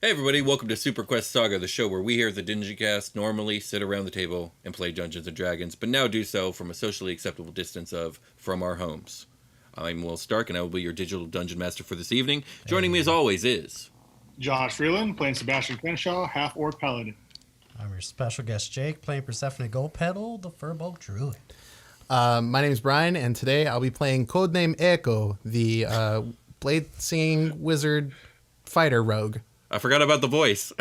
Hey everybody, welcome to SuperQuest Saga, the show where we here at the Dungeoncast normally sit around the table and play Dungeons & Dragons, but now do so from a socially acceptable distance from our homes. I'm Will Stark, and I will be your digital dungeon master for this evening. Joining me as always is... Josh Freeland, playing Sebastian Crenshaw, half-orc paladin. I'm your special guest Jake, playing Persephone Goldpetal, the Furbolg Druid. My name is Brian, and today I'll be playing Codename Echo, the blade-singing wizard fighter rogue. I forgot about the voice.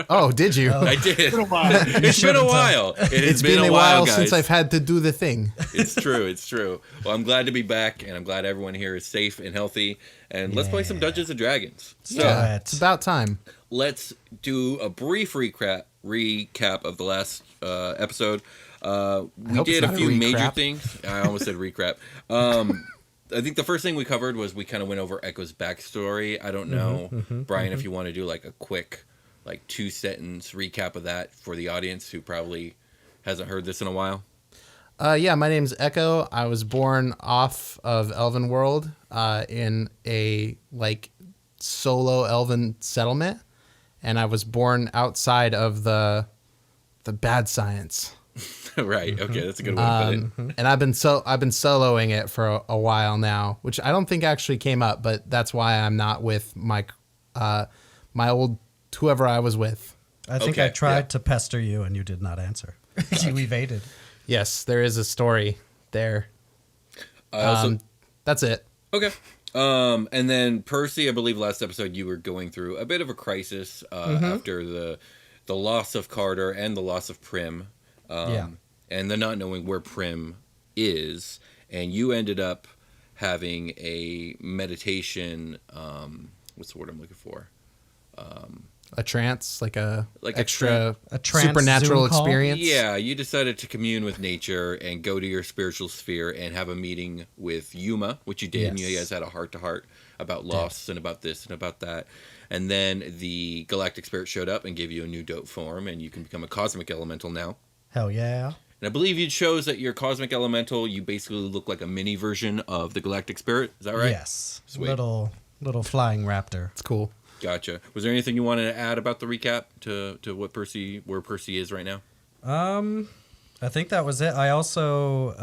Oh, did you? I did. It's been a while. It's been a while. It's been a while guys. since I've had to do the thing. It's true. Well, I'm glad to be back, and I'm glad everyone here is safe and healthy. And let's play some Dungeons & Dragons. So, Yeah, it's about time. let's do a brief recap of the last episode. We hope did it's a not a few major recrap. things. I almost said recap. I think the first thing we covered was we kind of went over Echo's backstory. I don't know, Brian, if you want to do like a quick, like 2-sentence recap of that for the audience who probably hasn't heard this in a while. Yeah, my name's Echo. I was born off of Elven World in a solo elven settlement, and I was born outside of the bad science. Right. Okay, that's a good way to put it. And I've been soloing it for a while now, which I don't think actually came up, but that's why I'm not with my old whoever I was with. I think Okay, I tried yeah. to pester you and you did not answer. You evaded. Yes, there is a story there. So- That's it. Okay. And then Percy, I believe last episode you were going through a bit of a crisis after the loss of Carter and the loss of Prim. And the not knowing where Prim is, and you ended up having a meditation. What's the word I'm looking for? A trance, like a extra A trance supernatural Zoom call? experience. Yeah, you decided to commune with nature and go to your spiritual sphere and have a meeting with Yuma, which you did. And you Yes. guys had a heart-to-heart about loss and about this and about that. And then the Galactic Spirit showed up and gave you a new dope form, and you can become a Cosmic Elemental now. Hell yeah. And I believe you chose that your Cosmic Elemental, you basically look like a mini version of the Galactic Spirit. Is that right? Yes. Sweet. Little flying raptor. It's cool. Gotcha. Was there anything you wanted to add about the recap to where Percy is right now? I think that was it. I also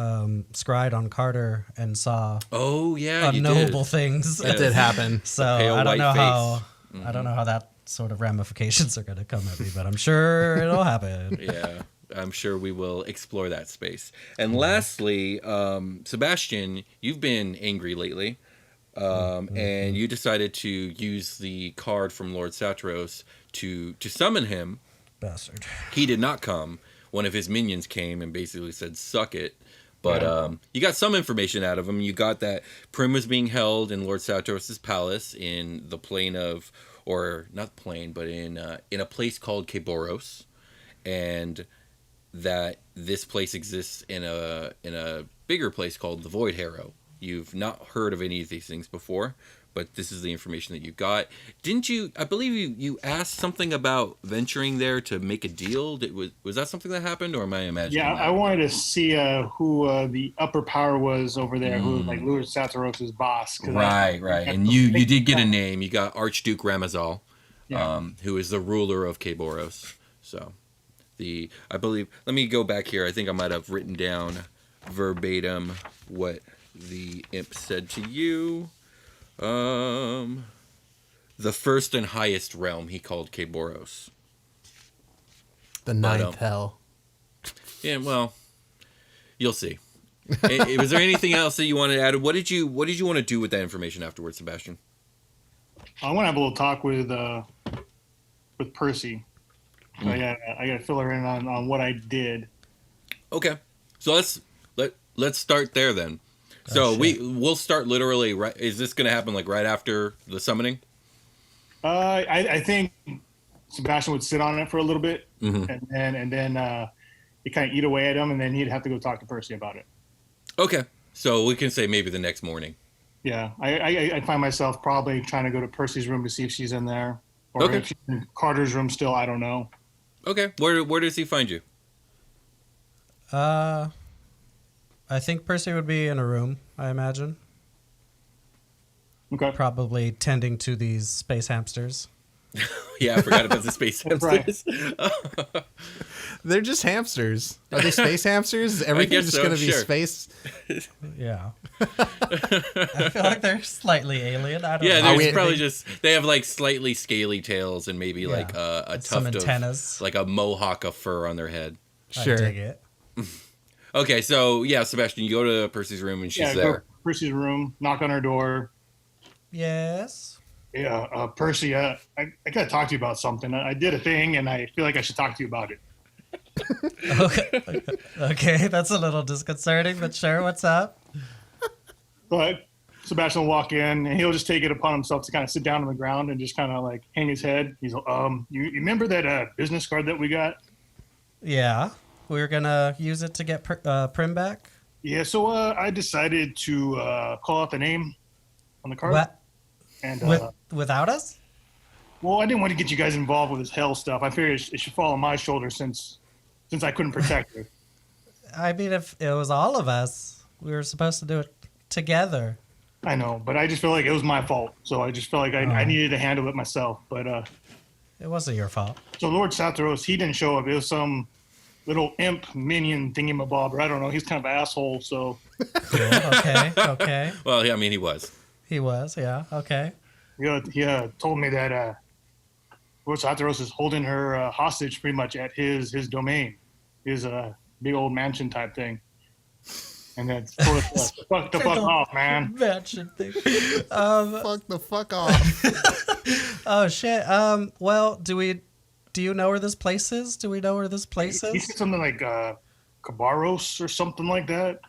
scryed on Carter and saw Oh, yeah, you unknowable did. things. That did happen. So pale I don't know white how face. I don't know how that sort of ramifications are going to come at me, but I'm sure it'll happen. Yeah, I'm sure we will explore that space. And lastly, Sebastian, you've been angry lately, and you decided to use the card from Lord Saturos to summon him. Bastard. He did not come. One of his minions came and basically said, suck it. But you got some information out of him. You got that Prim was being held in Lord Saturos' palace in the plane of, or not plane, but in a place called Keboros. And that this place exists in a bigger place called the Voidharrow. You've not heard of any of these things before, but this is the information that you got. Didn't you? I believe you asked something about venturing there to make a deal. Was that something that happened, or am I imagining? Yeah, that? I wanted to see who the upper power was over there, who was like Lord Saturos' boss. 'cause Right. And you did get a name. You got Archduke Ramazal, who is the ruler of Keboros. So I believe. Let me go back here. I think I might have written down verbatim what the imp said to you. The first and highest realm he called Keboros. The ninth hell. Yeah, well, you'll see. Was there anything else that you wanted to add? What did you want to do with that information afterwards, Sebastian? I want to have a little talk with Percy. So I got to fill her in on what I did. Okay, so let's start there then. So we'll start literally right. Is this going to happen like right after the summoning? I think Sebastian would sit on it for a little bit, and then you kind of eat away at him, and then he'd have to go talk to Percy about it. Okay, so we can say maybe the next morning. Yeah, I find myself probably trying to go to Percy's room to see if she's in there, or if she's in Carter's room still. I don't know. Okay, where does he find you? I think Percy would be in a room, I imagine. Okay. Probably tending to these space hamsters. Yeah, I forgot about the space hamsters. They're just hamsters. Are they space hamsters? Is everything just going to be space? Yeah. I feel like they're slightly alien. I don't know. Yeah, there's probably just they have like slightly scaly tails and maybe like a some tuft antennas. of like a mohawk of fur on their head. I dig it. Okay, so yeah, Sebastian, you go to Percy's room and she's there. Go to Percy's room, knock on her door. Yes. Yeah, Percy, I got to talk to you about something. I did a thing, and I feel like I should talk to you about it. Okay, that's a little disconcerting, but sure, what's up? But Sebastian will walk in, and he'll just take it upon himself to kind of sit down on the ground and just kind of like hang his head. He's like, you remember that business card that we got? Yeah, we were gonna use it to get Prim back. Yeah, so I decided to call out the name on the card. What? And Without us? Well, I didn't want to get you guys involved with this hell stuff. I figured it should fall on my shoulders since I couldn't protect her. I mean, if it was all of us, we were supposed to do it together. I know, but I just feel like it was my fault. So I just felt like I needed to handle it myself. But it wasn't your fault. So Lord Saturos, he didn't show up. It was some little imp minion thingamabob, or I don't know. He's kind of an asshole. So Cool. Okay. Well, yeah, I mean, he was. He was, yeah. Okay. he told me that Lord Saturos is holding her hostage pretty much at his domain, his big old mansion type thing. And that's fuck the fuck off, man. Mansion thing. Fuck the fuck off. Oh shit. Well, do you know where this place is? Do we know where this place He is? said something like Cabarros or something like that.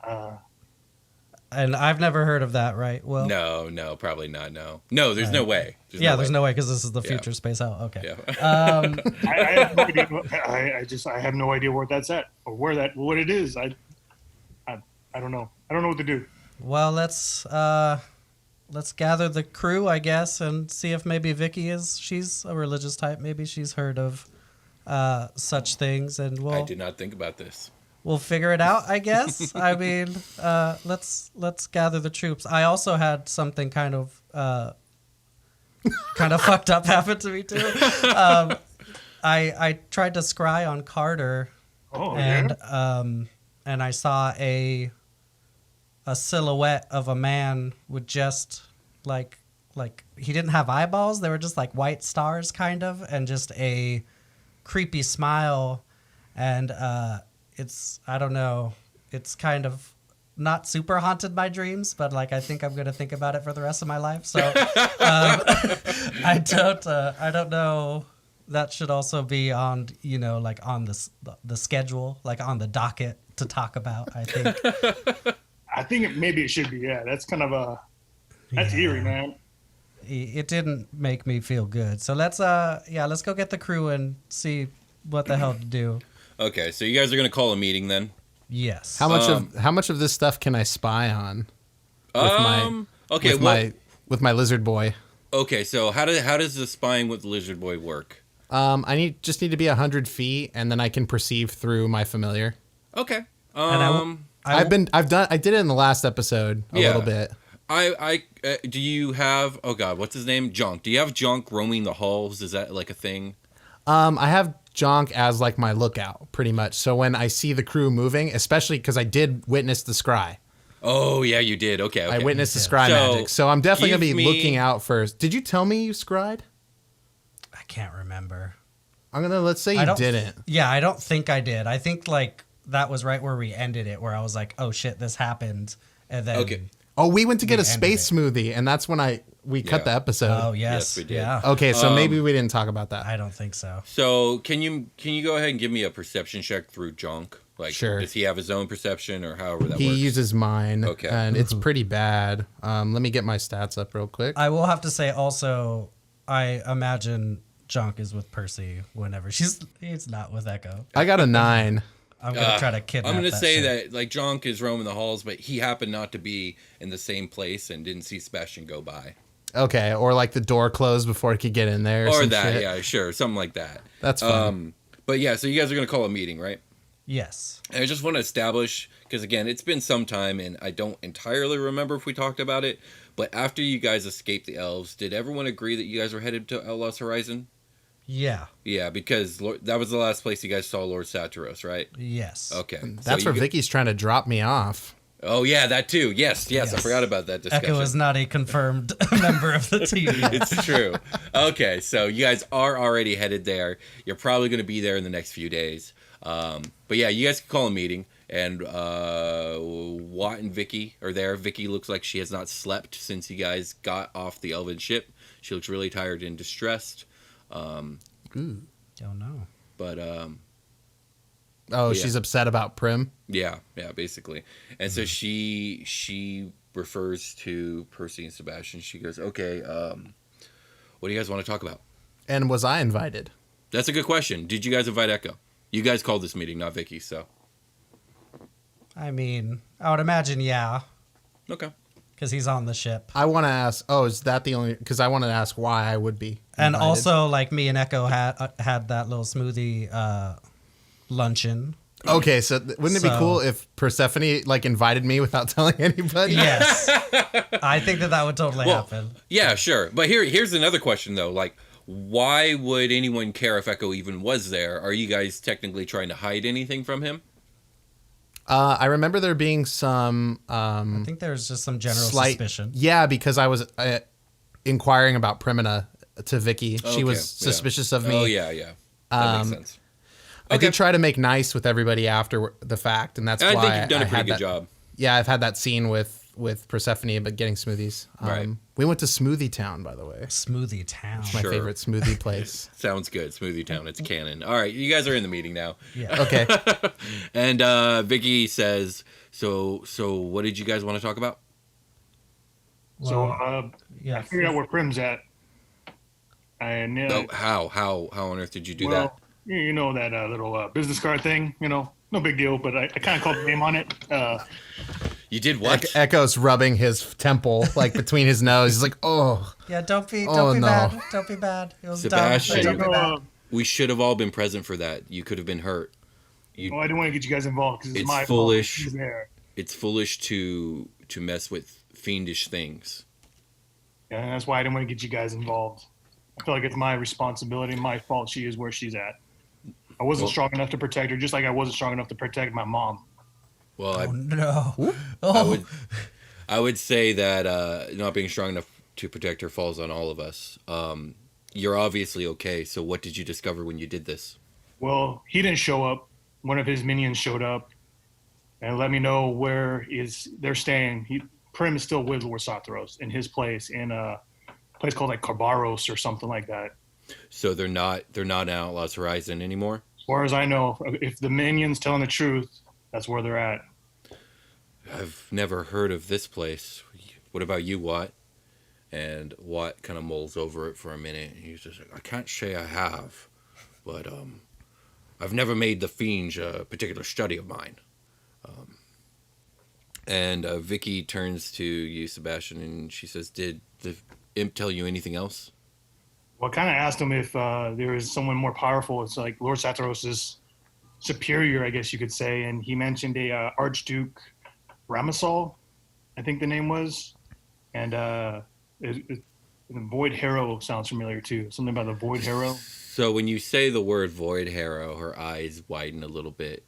And I've never heard of that, right? Well, No, probably not. No, there's no way. There's no way because this is the future space out. Okay. Yeah. I have no idea. I have no idea where that's at or what it is. I don't know. I don't know what to do. Well, let's gather the crew, I guess, and see if maybe Vicky she's a religious type. Maybe she's heard of such things, and I did not think about this. we'll figure it out, I guess. I mean, let's gather the troops. I also had something kind of fucked up happen to me too. I tried to scry on Carter, and I saw a silhouette of a man with just like he didn't have eyeballs. They were just like white stars, kind of, and just a creepy smile. And I don't know. It's kind of not super haunted my dreams, but like I think I'm gonna think about it for the rest of my life. So I don't know. That should also be on like on the schedule, like on the docket to talk about. I think. I think maybe it should be. Yeah, that's kind of that's eerie, man. It didn't make me feel good. So let's go get the crew and see what the hell to do. Okay, so you guys are gonna call a meeting then? Yes. How much of this stuff can I spy on? With my lizard boy. Okay, so how does the spying with Lizard Boy work? I just need to be 100 feet, and then I can perceive through my familiar. Okay. I did it in the last episode a little bit. Do you have, oh god, what's his name? Jonk. Do you have Jonk roaming the halls? Is that like a thing? I have Jonk as like my lookout, pretty much. So when I see the crew moving, especially because I did witness the scry. Oh yeah, you did. Okay. I witnessed the scry magic, so I'm definitely gonna be looking out first. Did you tell me you scried? I can't remember. Let's say you didn't. Yeah, I don't think I did. I think like that was right where we ended it, where I was like, oh shit, this happened, and then Oh, we went to get a space smoothie, and that's when we cut the episode. Oh yes, we did. Yeah. Okay, so maybe we didn't talk about that. I don't think so. So can you go ahead and give me a perception check through Jonk? Like, sure. Does he have his own perception, or however that works? He uses mine. Okay. And it's pretty bad. Let me get my stats up real quick. I will have to say also, I imagine Jonk is with Percy whenever he's not with Echo. I got a 9. I'm gonna try to kidnap. I'm gonna say shit. that like Jonk is roaming the halls, but he happened not to be in the same place and didn't see Sebastian go by. Okay, or like the door closed before he could get in there. Or that, shit. Yeah, sure, something like that. That's fine. But yeah, so you guys are gonna call a meeting, right? Yes. And I just want to establish, because again, it's been some time and I don't entirely remember if we talked about it, But after you guys escaped the elves, did everyone agree that you guys were headed to Outlaw's Horizon? Yeah. Yeah, because that was the last place you guys saw Lord Saturos, right? Yes. Okay. That's where Vicky's trying to drop me off. Oh, yeah, that too. Yes, I forgot about that discussion. Echo is not a confirmed member of the team. It's true. Okay, so you guys are already headed there. You're probably going to be there in the next few days. But yeah, you guys can call a meeting. And Watt and Vicky are there. Vicky looks like she has not slept since you guys got off the elven ship. She looks really tired and distressed. Don't know. But she's upset about Prim. Yeah, basically. And so she refers to Percy and Sebastian. She goes, "Okay, what do you guys want to talk about?" And was I invited? That's a good question. Did you guys invite Echo? You guys called this meeting, not Vicky. So. I mean, I would imagine, yeah. Okay. Because he's on the ship. I want to ask. Oh, is that the only? Because I want to ask why I would be invited. And also, like, me and Echo had that little smoothie luncheon. Okay, so wouldn't it be cool if Persephone like invited me without telling anybody? Yes, I think that would totally happen. Yeah, sure. But here's another question though. Like, why would anyone care if Echo even was there? Are you guys technically trying to hide anything from him? I remember there being some. I think there's just some general suspicion. Yeah, because I was inquiring about Primina to Vicky. She was suspicious of me. Oh yeah. That makes sense. I did try to make nice with everybody after the fact, and that's why I think you've done a pretty good job. Yeah, I've had that scene with Persephone about getting smoothies. Right. We went to Smoothie Town, by the way. Smoothie Town. It's my favorite smoothie place. Sounds good. Smoothie Town. It's canon. All right, you guys are in the meeting now. Yeah. Okay. And Vicky says, so what did you guys want to talk about? I figured out where Prim's at. How on earth did you do that? You know that little business card thing, no big deal, but I kind of called the name on it. You did what? Echo's rubbing his temple, like between his nose. He's like, oh. Yeah, don't be bad. Don't be bad. It was Sebastian, dumb. Don't be bad. We should have all been present for that. You could have been hurt. I didn't want to get you guys involved because it's my foolish. fault. It's foolish to mess with fiendish things. Yeah, and that's why I didn't want to get you guys involved. I feel like it's my responsibility, my fault. She is where she's at. I wasn't strong enough to protect her, just like I wasn't strong enough to protect my mom. Well, no. I would say that not being strong enough to protect her falls on all of us. You're obviously okay. So what did you discover when you did this? Well, he didn't show up. One of his minions showed up and let me know where they're staying. Prim is still with Lord Saturos in his place in a place called like Carbaros or something like that. So they're not in Outlaw's Horizon anymore? As far as I know, if the minion's telling the truth, that's where they're at. I've never heard of this place. What about you, Watt? And Watt kind of mulls over it for a minute. He's just like, I can't say I have, but I've never made the Fiend a particular study of mine. And Vicky turns to you, Sebastian, and she says, did the imp tell you anything else? Well, I kind of asked him if there is someone more powerful. It's like Lord Saturos' superior, I guess you could say. And he mentioned a Archduke Ramasol, I think the name was. And the Voidharrow sounds familiar too. Something about the Voidharrow. So when you say the word Voidharrow, her eyes widen a little bit.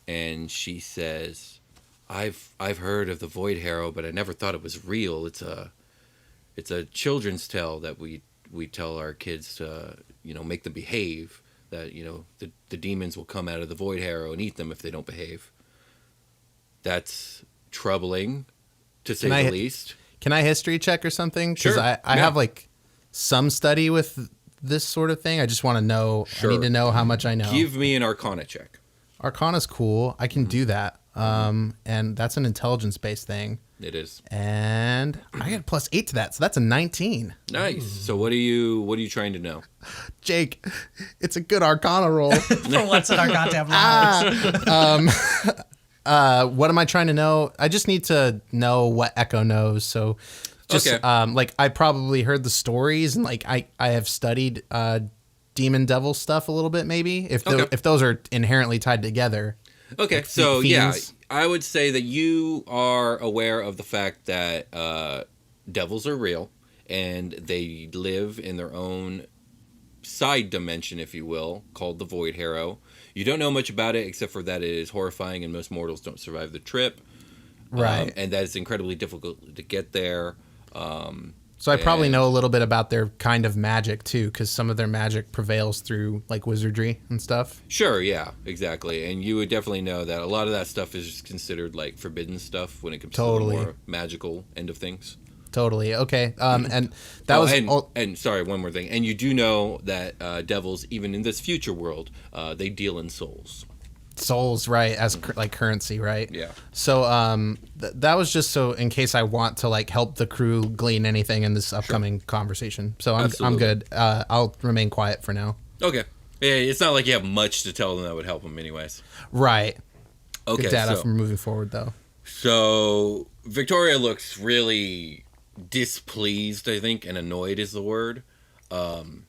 And she says, I've heard of the Voidharrow, but I never thought it was real. It's a children's tale that we tell our kids to, make them behave, that, the demons will come out of the Voidharrow and eat them if they don't behave. That's troubling, to say the least. Can I history check or something? Because Sure. I have, like, some study with this sort of thing. I just want to know. Sure. I need to know how much I know. Give me an Arcana check. Arcana's cool. I can do that. And that's an intelligence-based thing. It is. And I got +8 to that, so that's a 19. Nice. Ooh. So what are you trying to know? Jake, it's a good Arcana roll. For once in our goddamn lives. What am I trying to know? I just need to know what Echo knows. So just like I probably heard the stories and like I have studied demon devil stuff a little bit maybe if those are inherently tied together. Okay, like so yeah, I would say that you are aware of the fact that devils are real, and they live in their own side dimension, if you will, called the Voidharrow. You don't know much about it except for that it is horrifying and most mortals don't survive the trip. Right. And that it's incredibly difficult to get there. So I probably know a little bit about their kind of magic too, because some of their magic prevails through like wizardry and stuff. Sure, yeah, exactly. And you would definitely know that a lot of that stuff is considered like forbidden stuff when it comes to the more magical end of things. Totally. Okay. And that was. And sorry, one more thing. And you do know that devils, even in this future world, they deal in souls. Souls, right, as like currency, right? Yeah. So that was just so in case I want to like help the crew glean anything in this upcoming conversation. So I'm good. I'll remain quiet for now. Okay. Yeah, it's not like you have much to tell them that would help them anyways. Right. Okay. Good data for moving forward though. So Victoria looks really displeased, I think, and annoyed is the word. And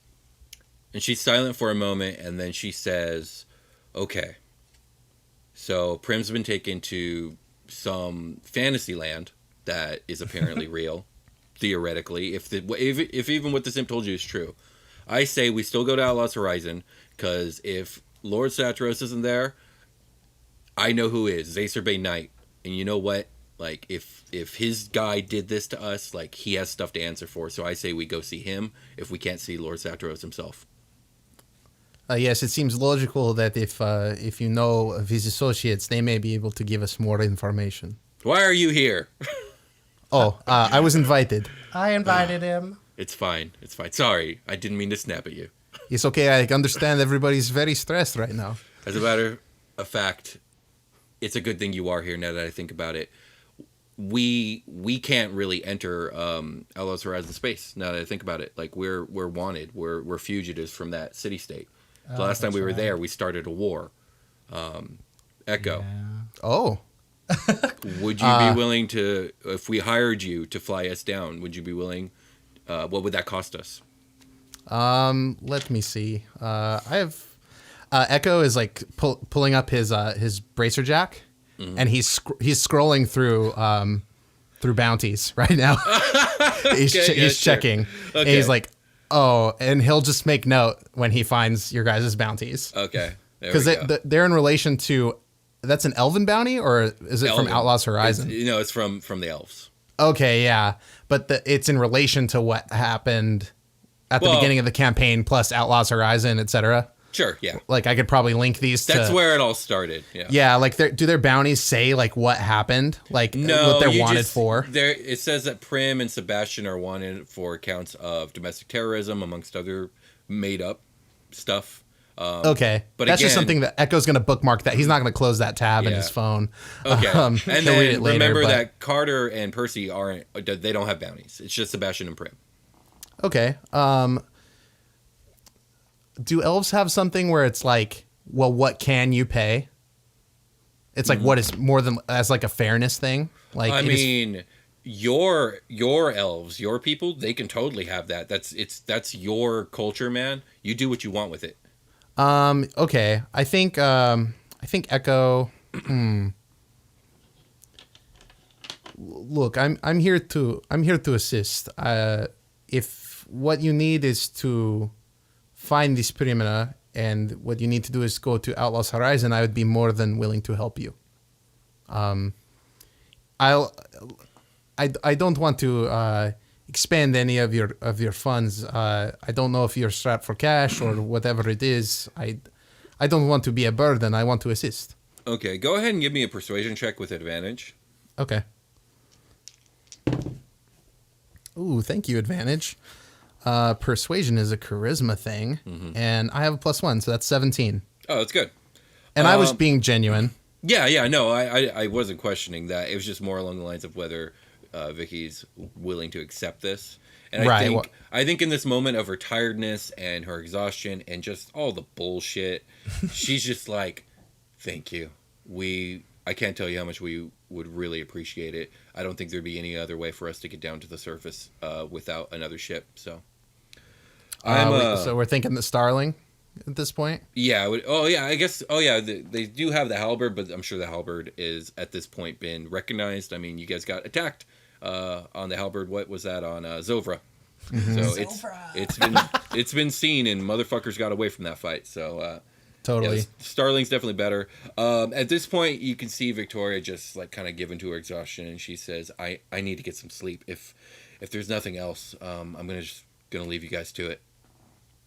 she's silent for a moment, and then she says, "Okay. So Prim's been taken to some fantasy land that is apparently real, theoretically. If even what the simp told you is true, I say we still go to Outlaw's Horizon, because if Lord Saturos isn't there, I know who is. Zacer Bay Knight. And you know what? Like, if his guy did this to us, like, he has stuff to answer for. So I say we go see him if we can't see Lord Saturos himself." Yes, it seems logical that if you know of his associates, they may be able to give us more information. Why are you here? I was invited. I invited him. It's fine. It's fine. Sorry, I didn't mean to snap at you. It's okay. I understand everybody's very stressed right now. As a matter of fact, it's a good thing you are here now that I think about it. We can't really enter Outlaw's Horizon space now that I think about it. Like, we're wanted. We're fugitives from that city state. The last time we were there, we started a war. Echo. Yeah. Oh. Would you be willing to, if we hired you to fly us down, would you be willing? What would that cost us? Let me see. I have Echo is like pulling up his bracer jack, and he's scrolling through bounties right now. He's checking. Okay. And he's like, oh, and he'll just make note when he finds your guys' bounties. Okay. Because they're in relation to, that's an elven bounty, or is it from Outlaw's Horizon? It's from the elves. Okay, yeah. But it's in relation to what happened at the beginning of the campaign, plus Outlaw's Horizon, etc. Sure, yeah. Like, I could probably link these to... That's where it all started, yeah. Yeah, like, do their bounties say, like, what happened? Like, what they're wanted for? It says that Prim and Sebastian are wanted for accounts of domestic terrorism, amongst other made-up stuff. Okay. But that's just something that Echo's going to bookmark that. He's not going to close that tab in his phone. Okay. And then read it later, remember that Carter and Percy they don't have bounties. It's just Sebastian and Prim. Okay. Do elves have something where it's like, well, what can you pay? It's like, what is more than, as like a fairness thing? Like, I mean, your elves, your people, they can totally have that. That's your culture, man. You do what you want with it. Okay. I think Echo. Look, I'm here to assist. If what you need is to find this Primina, and what you need to do is go to Outlaw's Horizon, I would be more than willing to help you. I don't want to expend any of your funds. I don't know if you're strapped for cash or whatever it is. I don't want to be a burden. I want to assist. Okay, go ahead and give me a persuasion check with advantage. Okay. Ooh, thank you, advantage. Persuasion is a charisma thing, and I have a +1, so that's 17. Oh, that's good. And I was being genuine. Yeah, no, I wasn't questioning that. It was just more along the lines of whether Vicky's willing to accept this. And I think in this moment of her tiredness and her exhaustion and just all the bullshit, she's just like, thank you. I can't tell you how much we would really appreciate it. I don't think there'd be any other way for us to get down to the surface without another ship. So, so we're thinking the Starling at this point. Yeah. I guess. Oh yeah. They do have the halberd, but I'm sure the halberd is at this point been recognized. I mean, you guys got attacked on the halberd. What was that on Zovra? Mm-hmm. So it's been seen, and motherfuckers got away from that fight. So Totally. yeah, Starling's definitely better. At this point, you can see Victoria just like kind of given to her exhaustion, and she says, "I need to get some sleep. If there's nothing else, I'm gonna leave you guys to it."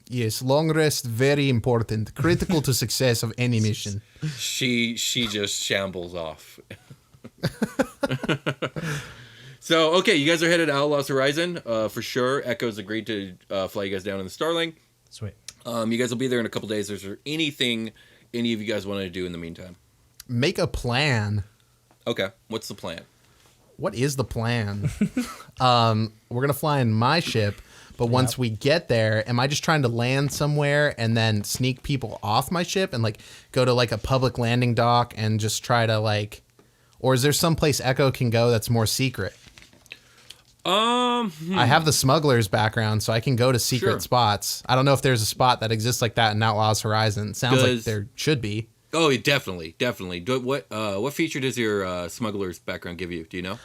Yes, long rest, very important, critical to success of any mission. She just shambles off. So, okay, you guys are headed to Outlaw's Horizon for sure. Echo's agreed to fly you guys down in the Starling. Sweet. You guys will be there in a couple days. Is there anything any of you guys wanted to do in the meantime? Make a plan. Okay, what's the plan? What is the plan? We're going to fly in my ship, but once we get there, am I just trying to land somewhere and then sneak people off my ship and like go to like a public landing dock and just try to like, or is there some place Echo can go that's more secret? I have the smuggler's background, so I can go to secret spots. I don't know if there's a spot that exists like that in Outlaw's Horizon. Sounds like there should be. Oh, definitely. What feature does your smuggler's background give you? Do you know?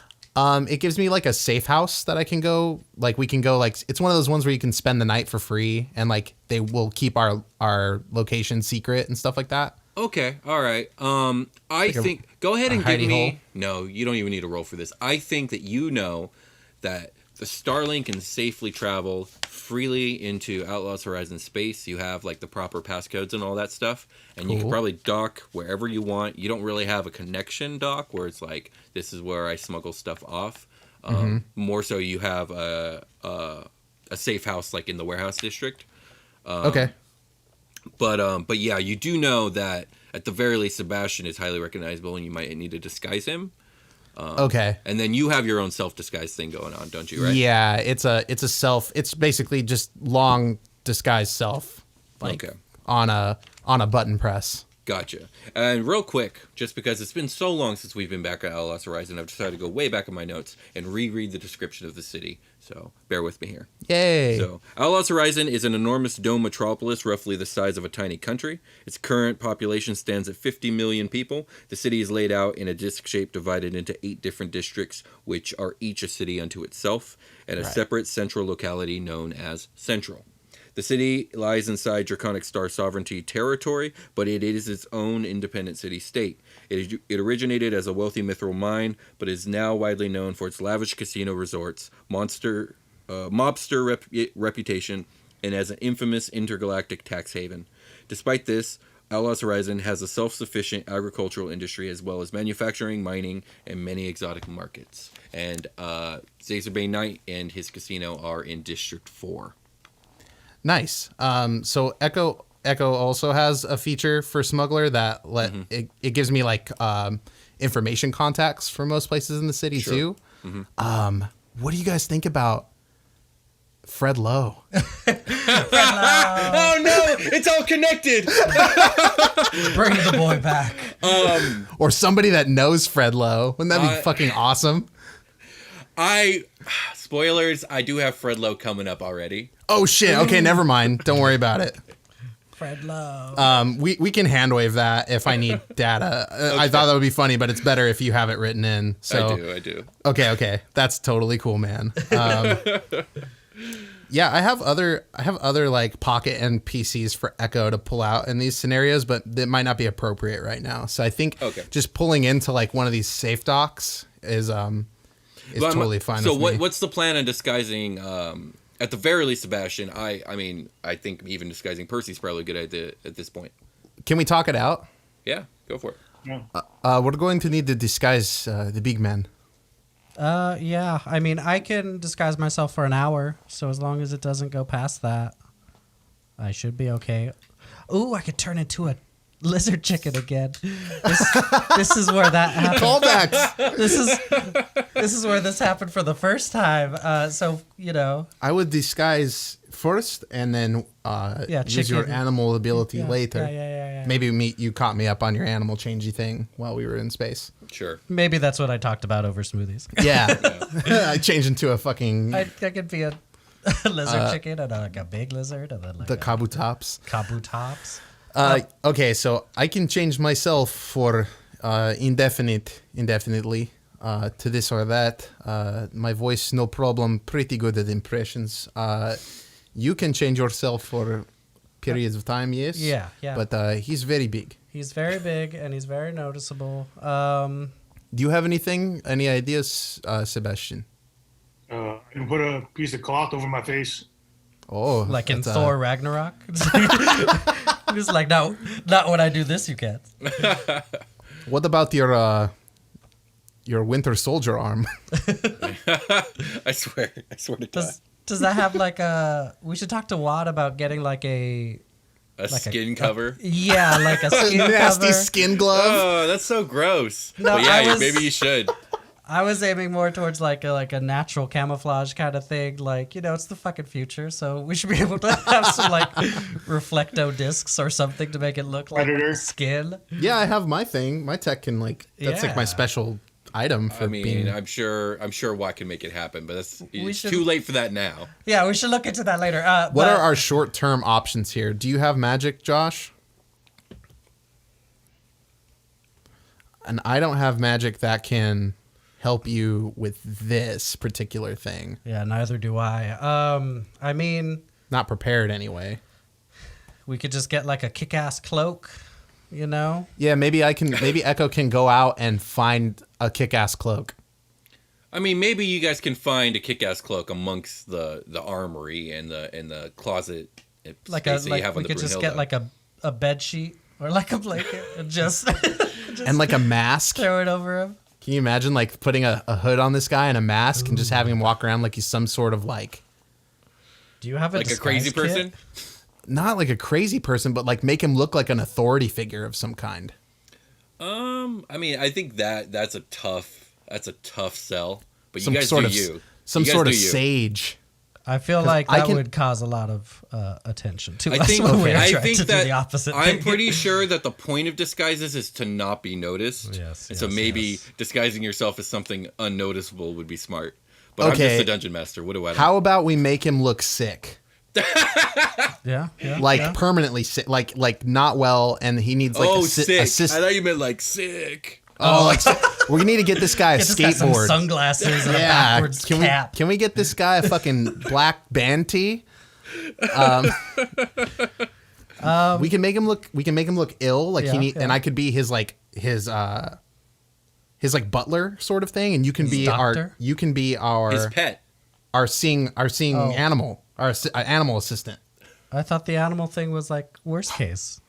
It gives me like a safe house that I can go. Like we can go. Like it's one of those ones where you can spend the night for free, and like they will keep our location secret and stuff like that. Okay, all right. I think go ahead and give me. Hole? No, you don't even need a roll for this. I think that you know that the Starling can safely travel freely into Outlaw's Horizon space. You have like the proper passcodes and all that stuff, and you can probably dock wherever you want. You don't really have a connection dock where it's like this is where I smuggle stuff off. More so, you have a safe house like in the warehouse district. Okay. But yeah, you do know that at the very least Sebastian is highly recognizable, and you might need to disguise him. Okay. And then you have your own self-disguise thing going on, don't you, right? Yeah, it's basically just long disguised self. Like on a button press. Gotcha. And real quick, just because it's been so long since we've been back at Outlaw's Horizon, I've decided to go way back in my notes and reread the description of the city. So bear with me here. Yay. So Outlaw's Horizon is an enormous dome metropolis, roughly the size of a tiny country. Its current population stands at 50 million people. The city is laid out in a disc shape divided into 8 different districts, which are each a city unto itself, and a separate central locality known as Central. The city lies inside Draconic Star Sovereignty territory, but it is its own independent city-state. It originated as a wealthy mithril mine, but is now widely known for its lavish casino resorts, mobster reputation, and as an infamous intergalactic tax haven. Despite this, Outlaw's Horizon has a self-sufficient agricultural industry as well as manufacturing, mining, and many exotic markets. And Zazerbane Knight and his casino are in District 4. Nice. So Echo also has a feature for Smuggler that it gives me like information contacts for most places in the city too. What do you guys think about Fred Lowe? Oh no, it's all connected. Bring the boy back. Or somebody that knows Fred Lowe. Wouldn't that be fucking awesome? Spoilers, I do have Fred Lowe coming up already. Oh shit. Okay, never mind. Don't worry about it. Fred Lowe. We can hand wave that if I need data. Okay. I thought that would be funny, but it's better if you have it written in. So I do. Okay. That's totally cool, man. Yeah, I have other like pocket NPCs for Echo to pull out in these scenarios, but it might not be appropriate right now. So I think just pulling into like one of these safe docks is totally fine. So with me. What's the plan on disguising? At the very least, Sebastian. I think even disguising Percy's probably a good idea at this point. Can we talk it out? Yeah, go for it. Yeah. We're going to need to disguise the big man. Yeah. I mean, I can disguise myself for an hour, so as long as it doesn't go past that, I should be okay. Ooh, I could turn into a lizard chicken again. This is where that happened. Callbacks. This is where this happened for the first time. So I would disguise first, and then use your animal ability later. Yeah. Maybe you caught me up on your animal changey thing while we were in space. Sure. Maybe that's what I talked about over smoothies. Yeah. I changed into a fucking. I could be a lizard chicken and like a big lizard, and then like the kabutops. Kabutops. Okay, so I can change myself for indefinitely. to this or that. My voice, no problem. Pretty good at impressions. You can change yourself for periods of time, yes. Yeah. But he's very big. He's very big and he's very noticeable. Do you have any ideas, Sebastian? I can put a piece of cloth over my face. Oh, like in Thor Ragnarok. It's like, no, not when I do this, you can't. What about your Winter Soldier arm? I swear to God. Does that have like a? We should talk to Watt about getting like a skin cover. Yeah, like a skin nasty cover. skin glove. Oh, that's so gross. No, but yeah, maybe you should. I was aiming more towards like a natural camouflage kind of thing. Like, it's the fucking future, so we should be able to have some like reflecto discs or something to make it look like skin. Yeah, I have my thing. My tech can that's like my special item for being. I'm sure Watt can make it happen, but it's too late for that now. Yeah, we should look into that later. What are our short-term options here? Do you have magic, Josh? And I don't have magic that can help you with this particular thing. Yeah, neither do I. I mean, not prepared anyway. We could just get like a kick-ass cloak, Yeah, maybe Echo can go out and find a kick-ass cloak. I mean, maybe you guys can find a kick-ass cloak amongst the armory and the closet like space that you have on we the could just Brunhilde. get like a bed sheet or like a blanket and just and like a mask. Throw it over him. Can you imagine like putting a hood on this guy and a mask and just having him walk around like he's some sort of like... Do you have a crazy person? Not like a crazy person, but like make him look like an authority figure of some kind. I mean, I think that's a tough sell. But Some you guys sort do of, you. Some You guys sort do of you. sage. I feel like that would cause a lot of attention to us. I think do the opposite I'm thing. pretty sure that the point of disguises is to not be noticed. Yes. And so maybe disguising yourself as something unnoticeable would be smart. But I'm just a dungeon master. What do I know? How about we make him look sick? Yeah. Like permanently sick, like not well, and he needs like sick. assist. I thought you meant like sick. Oh, like we need to get this guy a This guy some skateboard, sunglasses, and a backwards cap. Can we get this guy a fucking black band tee? We can make him look ill, like and I could be his butler sort of thing, and you can be our his pet, our seeing animal, our animal assistant. I thought the animal thing was like worst case.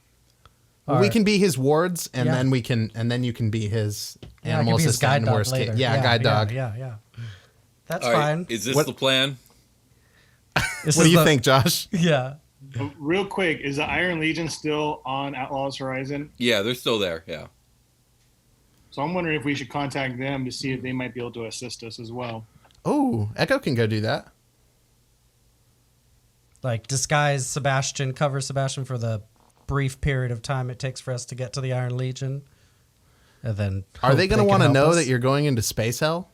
Well, we can be his wards, and then you can be his animal assistant in worst case. Yeah, guide dog. Yeah. That's all right, fine. is this the plan? What do you think, Josh? Yeah. Real quick, is the Iron Legion still on Outlaw's Horizon? Yeah, they're still there. Yeah. So I'm wondering if we should contact them to see if they might be able to assist us as well. Oh, Echo can go do that. Like disguise Sebastian, cover Sebastian for the brief period of time it takes for us to get to the Iron Legion, and then are they going to want to know us? that you're going into space hell?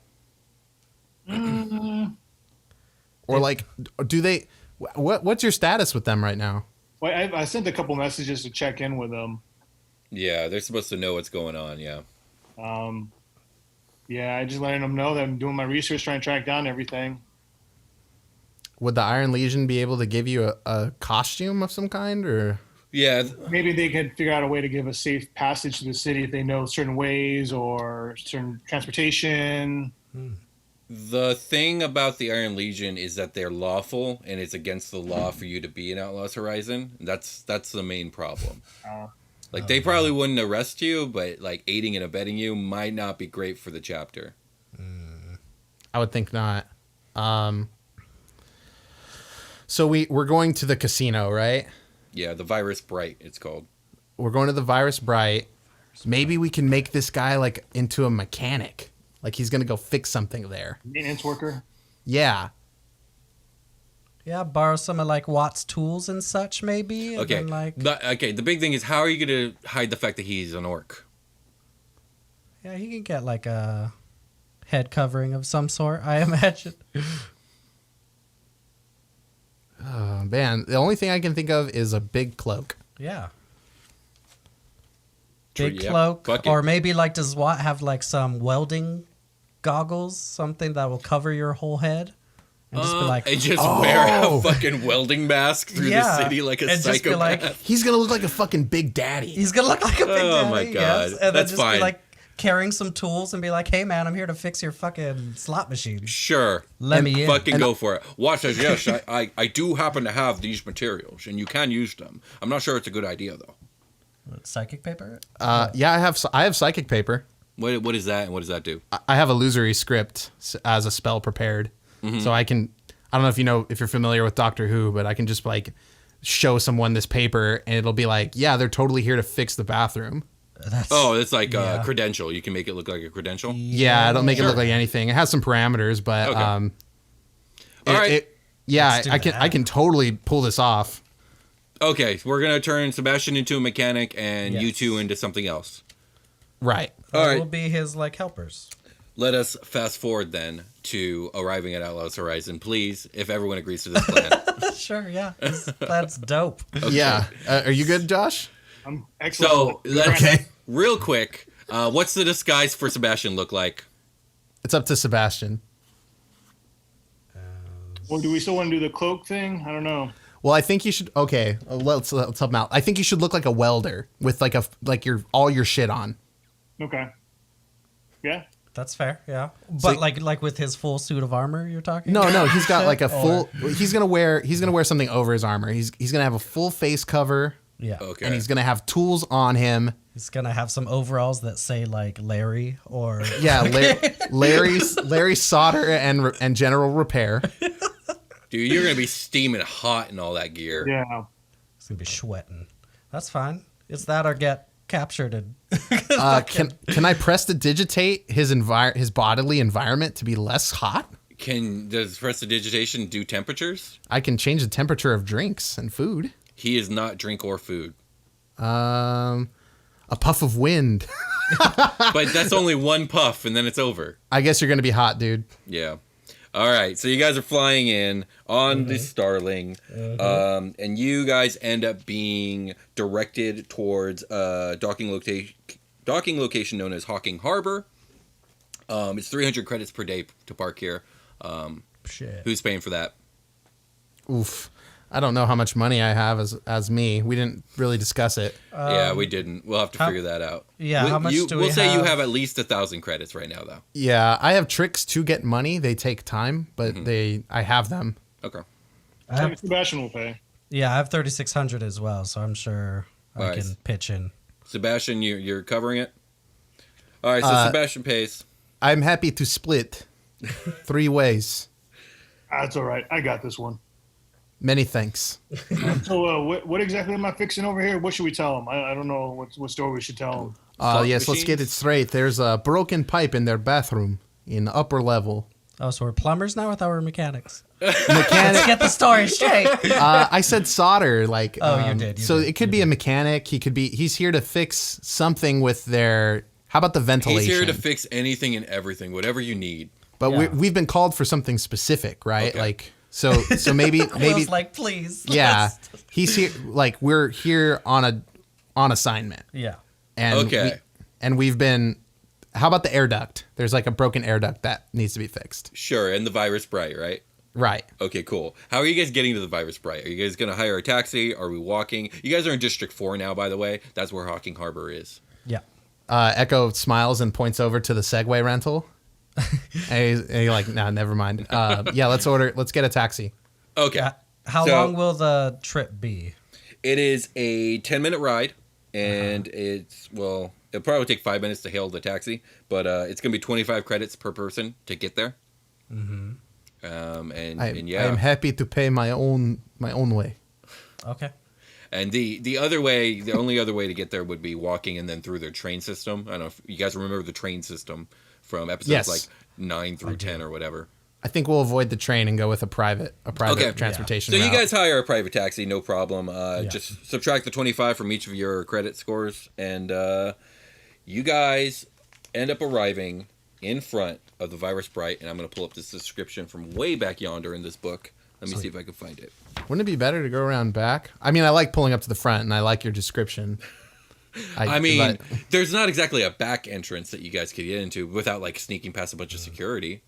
Or like, do they? What's your status with them right now? Well, I sent a couple messages to check in with them. Yeah, they're supposed to know what's going on. Yeah. Yeah, I just letting them know that I'm doing my research, trying to track down everything. Would the Iron Legion be able to give you a costume of some kind, or? Yeah. Maybe they could figure out a way to give a safe passage to the city if they know certain ways or certain transportation. The thing about the Iron Legion is that they're lawful, and it's against the law for you to be in Outlaw's Horizon. That's the main problem. They probably wouldn't arrest you, but like aiding and abetting you might not be great for the chapter. I would think not. So we're going to the casino, right? Yeah, the Virus Bright, it's called. We're going to the Virus Bright. Maybe we can make this guy like into a mechanic. Like he's gonna go fix something there. Maintenance worker? Yeah. Yeah, borrow some of like Watt's tools and such, maybe. Okay. And then, the big thing is, how are you gonna hide the fact that he's an orc? Yeah, he can get like a head covering of some sort, I imagine. Oh man, the only thing I can think of is a big cloak. Yeah. True, Big yeah. cloak, Fuck it. or maybe like does Watt have like some welding goggles, something that will cover your whole head, and just be like, and just wear a fucking welding mask through the city like a and psychopath. just be like, He's gonna look like a fucking big daddy. he's gonna look like a big daddy. My God. Yes. And That's then just fine. be like carrying some tools and be like, hey man, I'm here to fix your fucking slot machine. Sure. Let me in. Fucking go for it. Watch says, yes, I do happen to have these materials, and you can use them. I'm not sure it's a good idea, though. What, psychic paper? Yeah, I have psychic paper. What is that, and what does that do? I have illusory script as a spell prepared, so I can. I don't know if you're familiar with Doctor Who, but I can just like show someone this paper, and it'll be like, yeah, they're totally here to fix the bathroom. It's like a credential. You can make it look like a credential. Yeah, it'll make it look like anything. It has some parameters, but Okay. All right. I can totally pull this off. Okay, we're gonna turn Sebastian into a mechanic, and you Yes. two into something else. Right. All right. We'll be his like helpers. Let us fast forward then to arriving at Outlaw's Horizon, please, if everyone agrees to this plan. Sure, yeah. That's dope. Yeah. Are you good, Josh? I'm excellent. So, Okay. real quick, what's the disguise for Sebastian look like? It's up to Sebastian. Well, do we still want to do the cloak thing? I don't know. Well, I think you should. Okay, let's help him out. I think you should look like a welder with like all your shit on. Okay. Yeah. That's fair, yeah. But like with his full suit of armor, you're talking? No, he's got like a full. He's gonna wear something over his armor. He's gonna have a full face cover. Yeah. Okay. And he's gonna have tools on him. He's gonna have some overalls that say like Larry or Yeah, Larry solder and general repair. Dude, you're going to be steaming hot in all that gear. Yeah. he's gonna be sweating. That's fine. It's that or get captured and Can I prestidigitate his bodily environment to be less hot? Does prestidigitation do temperatures? I can change the temperature of drinks and food. He is not drink or food. A puff of wind. But that's only one puff, and then it's over. I guess you're gonna be hot, dude. Yeah. All right, so you guys are flying in on the Starling, and you guys end up being directed towards a docking location known as Hawking Harbor. It's 300 credits per day to park here. shit. Who's paying for that? Oof. I don't know how much money I have as me. We didn't really discuss it. Yeah, we didn't. We'll have to figure that out. Yeah, how much do we We'll say you have? have at least 1,000 credits right now, though. Yeah, I have tricks to get money. They take time, but I have them. Okay. I have, Sebastian will pay. yeah, I have 3,600 as well, so I'm sure I Nice. can pitch in. Sebastian, you're covering it? All right, so Sebastian pays. I'm happy to split 3 ways. That's all right. I got this one. Many thanks. So, what exactly am I fixing over here? What should we tell them? I don't know what story we should tell them. Yes, let's get it straight. There's a broken pipe in their bathroom in the upper level. Oh, so we're plumbers now? I thought we were mechanics. Mechanic. Let's get the story straight. I said solder. Like, Oh, you did, so it could be a mechanic. He's here to fix something with their. How about the ventilation? He's here to fix anything and everything, whatever you need. But Yeah. we've been called for something specific, right? Okay. Like, so maybe Will's like, please. yeah, he's here. Like, we're here on assignment, Yeah. and Okay. we've been. How about the air duct? There's like a broken air duct that needs to be fixed. Sure, and the virus bright, right? Right. Okay, cool. How are you guys getting to the virus bright? Are you guys going to hire a taxi? Are we walking? You guys are in District 4 now, by the way. That's where Hawking Harbor is. Yeah. Echo smiles and points over to the Segway rental. and he's like, nah, never mind. Yeah, let's get a taxi. Okay. How So- long will the trip be? It is a 10-minute ride, and it'll probably take 5 minutes to hail the taxi, but it's going to be 25 credits per person to get there. Mm-hmm. And yeah. I am happy to pay my own way. Okay. And the only other way to get there would be walking and then through their train system. I don't know if you guys remember the train system from episodes Yes. like 9 through 10 or whatever. I think we'll avoid the train and go with a private Okay. transportation So route. you guys hire a private taxi, no problem. Just subtract the 25 from each of your credit scores, and you guys end up arriving in front of the Virus Bright. And I'm going to pull up this description from way back yonder in this book. Let me see if I can find it. Wouldn't it be better to go around back? I mean, I like pulling up to the front, and I like your description. I mean, there's not exactly a back entrance that you guys could get into without like sneaking past a bunch of security.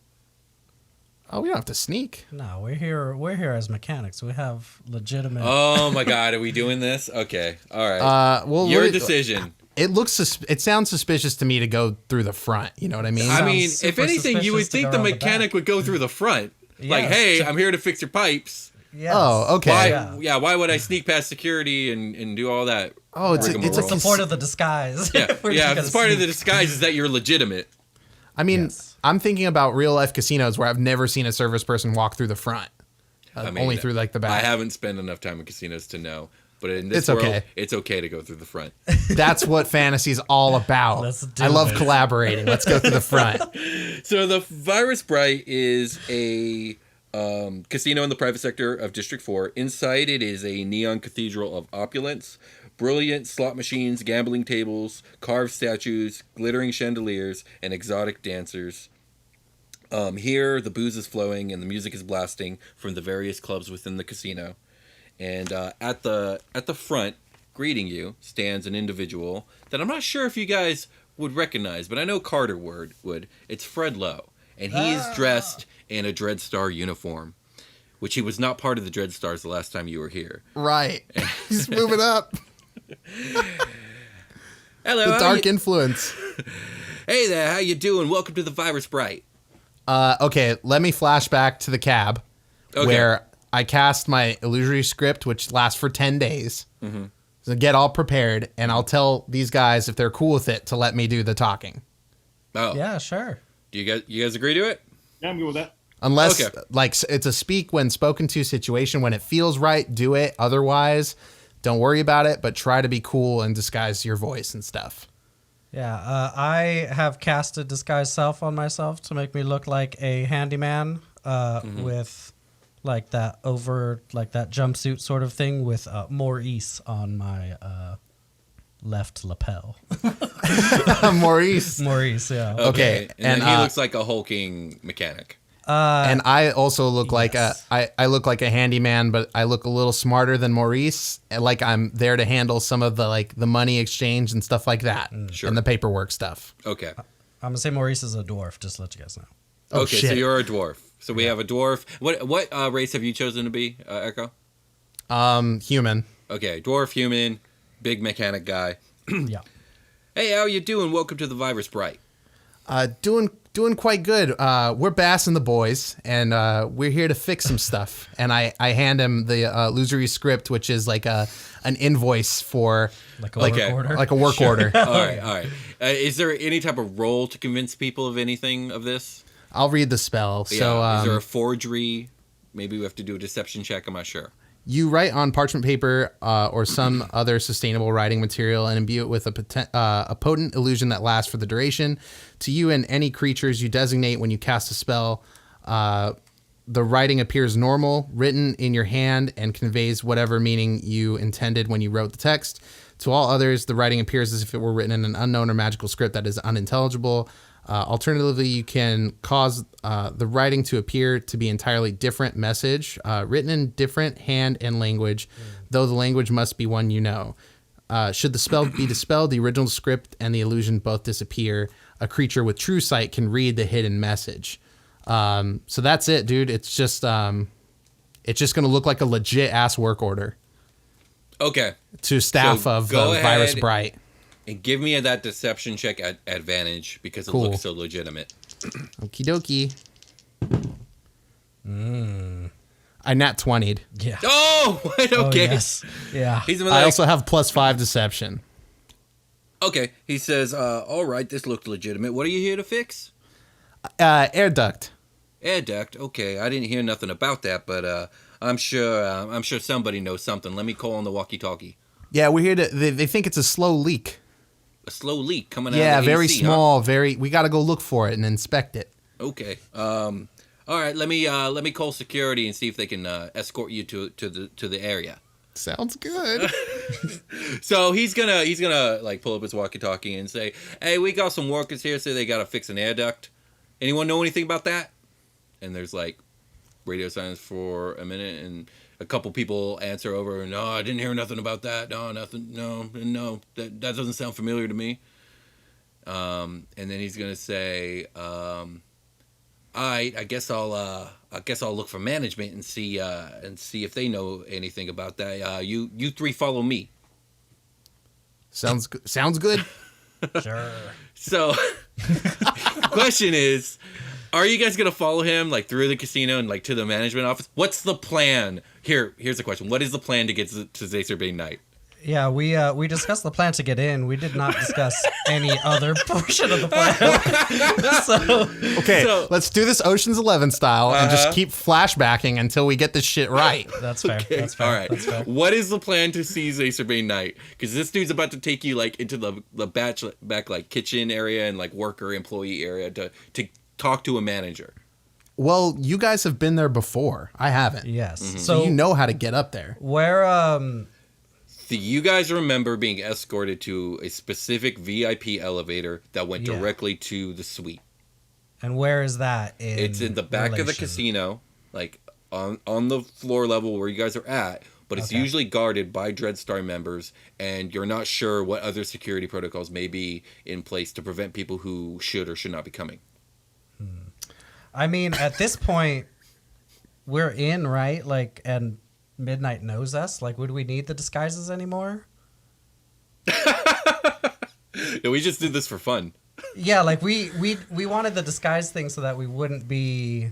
Oh, we don't have to sneak. No, we're here as mechanics. We have legitimate. Oh my God, are we doing this? Okay, all right. Well, your decision. It sounds suspicious to me to go through the front. You know what I mean? I mean, if anything, you would think the mechanic would go through the front. Like, hey, I'm here to fix your pipes. Yes. Oh, okay. Why would I sneak past security and do all that? Oh, it's a part of the disguise. Yeah, it's part of the disguise is that you're legitimate. I mean, I'm thinking about real life casinos where I've never seen a service person walk through the front. Only through like the back. I haven't spent enough time in casinos to know. But in this world, it's okay to go through the front. That's what fantasy's all about. I love collaborating. Let's go through the front. So the Virus Bright is a casino in the private sector of District 4. Inside it is a neon cathedral of opulence, brilliant slot machines, gambling tables, carved statues, glittering chandeliers, and exotic dancers. Here, the booze is flowing and the music is blasting from the various clubs within the casino. And at the front, greeting you, stands an individual that I'm not sure if you guys would recognize, but I know Carter would. It's Fred Lowe, and he is dressed in a Dreadstar uniform, which he was not part of the Dreadstars the last time you were here. Right. He's moving up. Hello. The dark influence. Hey there, how you doing? Welcome to the Virus Bright. Okay, let me flash back to the cab where I cast my illusory script, which lasts for 10 days. Mm-hmm. So get all prepared, and I'll tell these guys if they're cool with it to let me do the talking. Oh. Yeah, sure. Do you guys agree to it? Yeah, I'm good with that. Unless, like, it's a speak when spoken to situation. When it feels right, do it. Otherwise, don't worry about it, but try to be cool and disguise your voice and stuff. Yeah, I have cast a disguise self on myself to make me look like a handyman with like that jumpsuit sort of thing with Maurice on my left lapel. Maurice, yeah. Okay. And he looks like a hulking mechanic. And I also look like I look like a handyman, but I look a little smarter than Maurice. Like I'm there to handle some of the money exchange and stuff like that, Sure. and the paperwork stuff. Okay. I'm gonna say Maurice is a dwarf, just to let you guys know. Oh, okay, shit. so you're a dwarf. So we have a dwarf. What race have you chosen to be, Echo? Human. Okay, dwarf, human, big mechanic guy. Yeah. Hey, how you doing? Welcome to the Virus Bright. Doing quite good. We're Bass and the boys, and we're here to fix some stuff. And I hand him the illusory script, which is like an invoice for Like a work order. Like a work order. All right. Is there any type of role to convince people of anything of this? I'll read the spell. Yeah. So, is there a forgery? Maybe we have to do a deception check. I'm not sure. You write on parchment paper or some other sustainable writing material and imbue it with a potent illusion that lasts for the duration. To you and any creatures you designate when you cast a spell, the writing appears normal, written in your hand, and conveys whatever meaning you intended when you wrote the text. To all others, the writing appears as if it were written in an unknown or magical script that is unintelligible. Alternatively, you can cause the writing to appear to be entirely different message, written in different hand and language, though the language must be one you know. Should the spell be dispelled, the original script and the illusion both disappear. A creature with true sight can read the hidden message. So that's it, dude. It's just going to look like a legit ass work order. Okay. To staff of the Virus Bright. And give me that deception check at advantage because it looks so legitimate. Okie dokie. I nat 20'd. Yeah. Oh, okay. Oh, yes. Yeah. I also have +5 deception. Okay. He says, all right, this looked legitimate. What are you here to fix? Air duct. Air duct. Okay. I didn't hear nothing about that, but I'm sure somebody knows something. Let me call on the walkie-talkie. Yeah, we're here to. They think it's a slow leak. A slow leak coming out of the AC, very small. huh? We got to go look for it and inspect it. Okay. All right. Let me call security and see if they can escort you to the area. Sounds good. So he's gonna like pull up his walkie-talkie and say, "Hey, we got some workers here. Say they gotta fix an air duct. Anyone know anything about that?" And there's like radio silence for a minute, and a couple people answer over, no, I didn't hear nothing about that. No, nothing. No, that doesn't sound familiar to me. And then he's gonna say, all right, I guess I'll look for management and see if they know anything about that. You three follow me. Sounds good. Sure. So, question is, are you guys gonna follow him like through the casino and like to the management office? What's the plan? Here's the question: what is the plan to get to Zacer Bay Night? Yeah, we discussed the plan to get in. We did not discuss any other portion of the plan. So let's do this Ocean's 11 style and just keep flashbacking until we get this shit right. That's fair. Okay. That's fair. All right. That's fair. What is the plan to see Zacer Bay Night? Because this dude's about to take you like into the back like kitchen area and like worker employee area to talk to a manager. Well, you guys have been there before. I haven't. Yes. Mm-hmm. So you know how to get up there. Where Do you guys remember being escorted to a specific VIP elevator that went directly to the suite? And where is that? It's in the back of the casino, like on the floor level where you guys are at, but it's usually guarded by Dreadstar members, and you're not sure what other security protocols may be in place to prevent people who should or should not be coming. I mean, at this point, we're in, right? Like, and Midnight knows us. Like, would we need the disguises anymore? No, we just did this for fun. Yeah, like we wanted the disguise thing so that we wouldn't be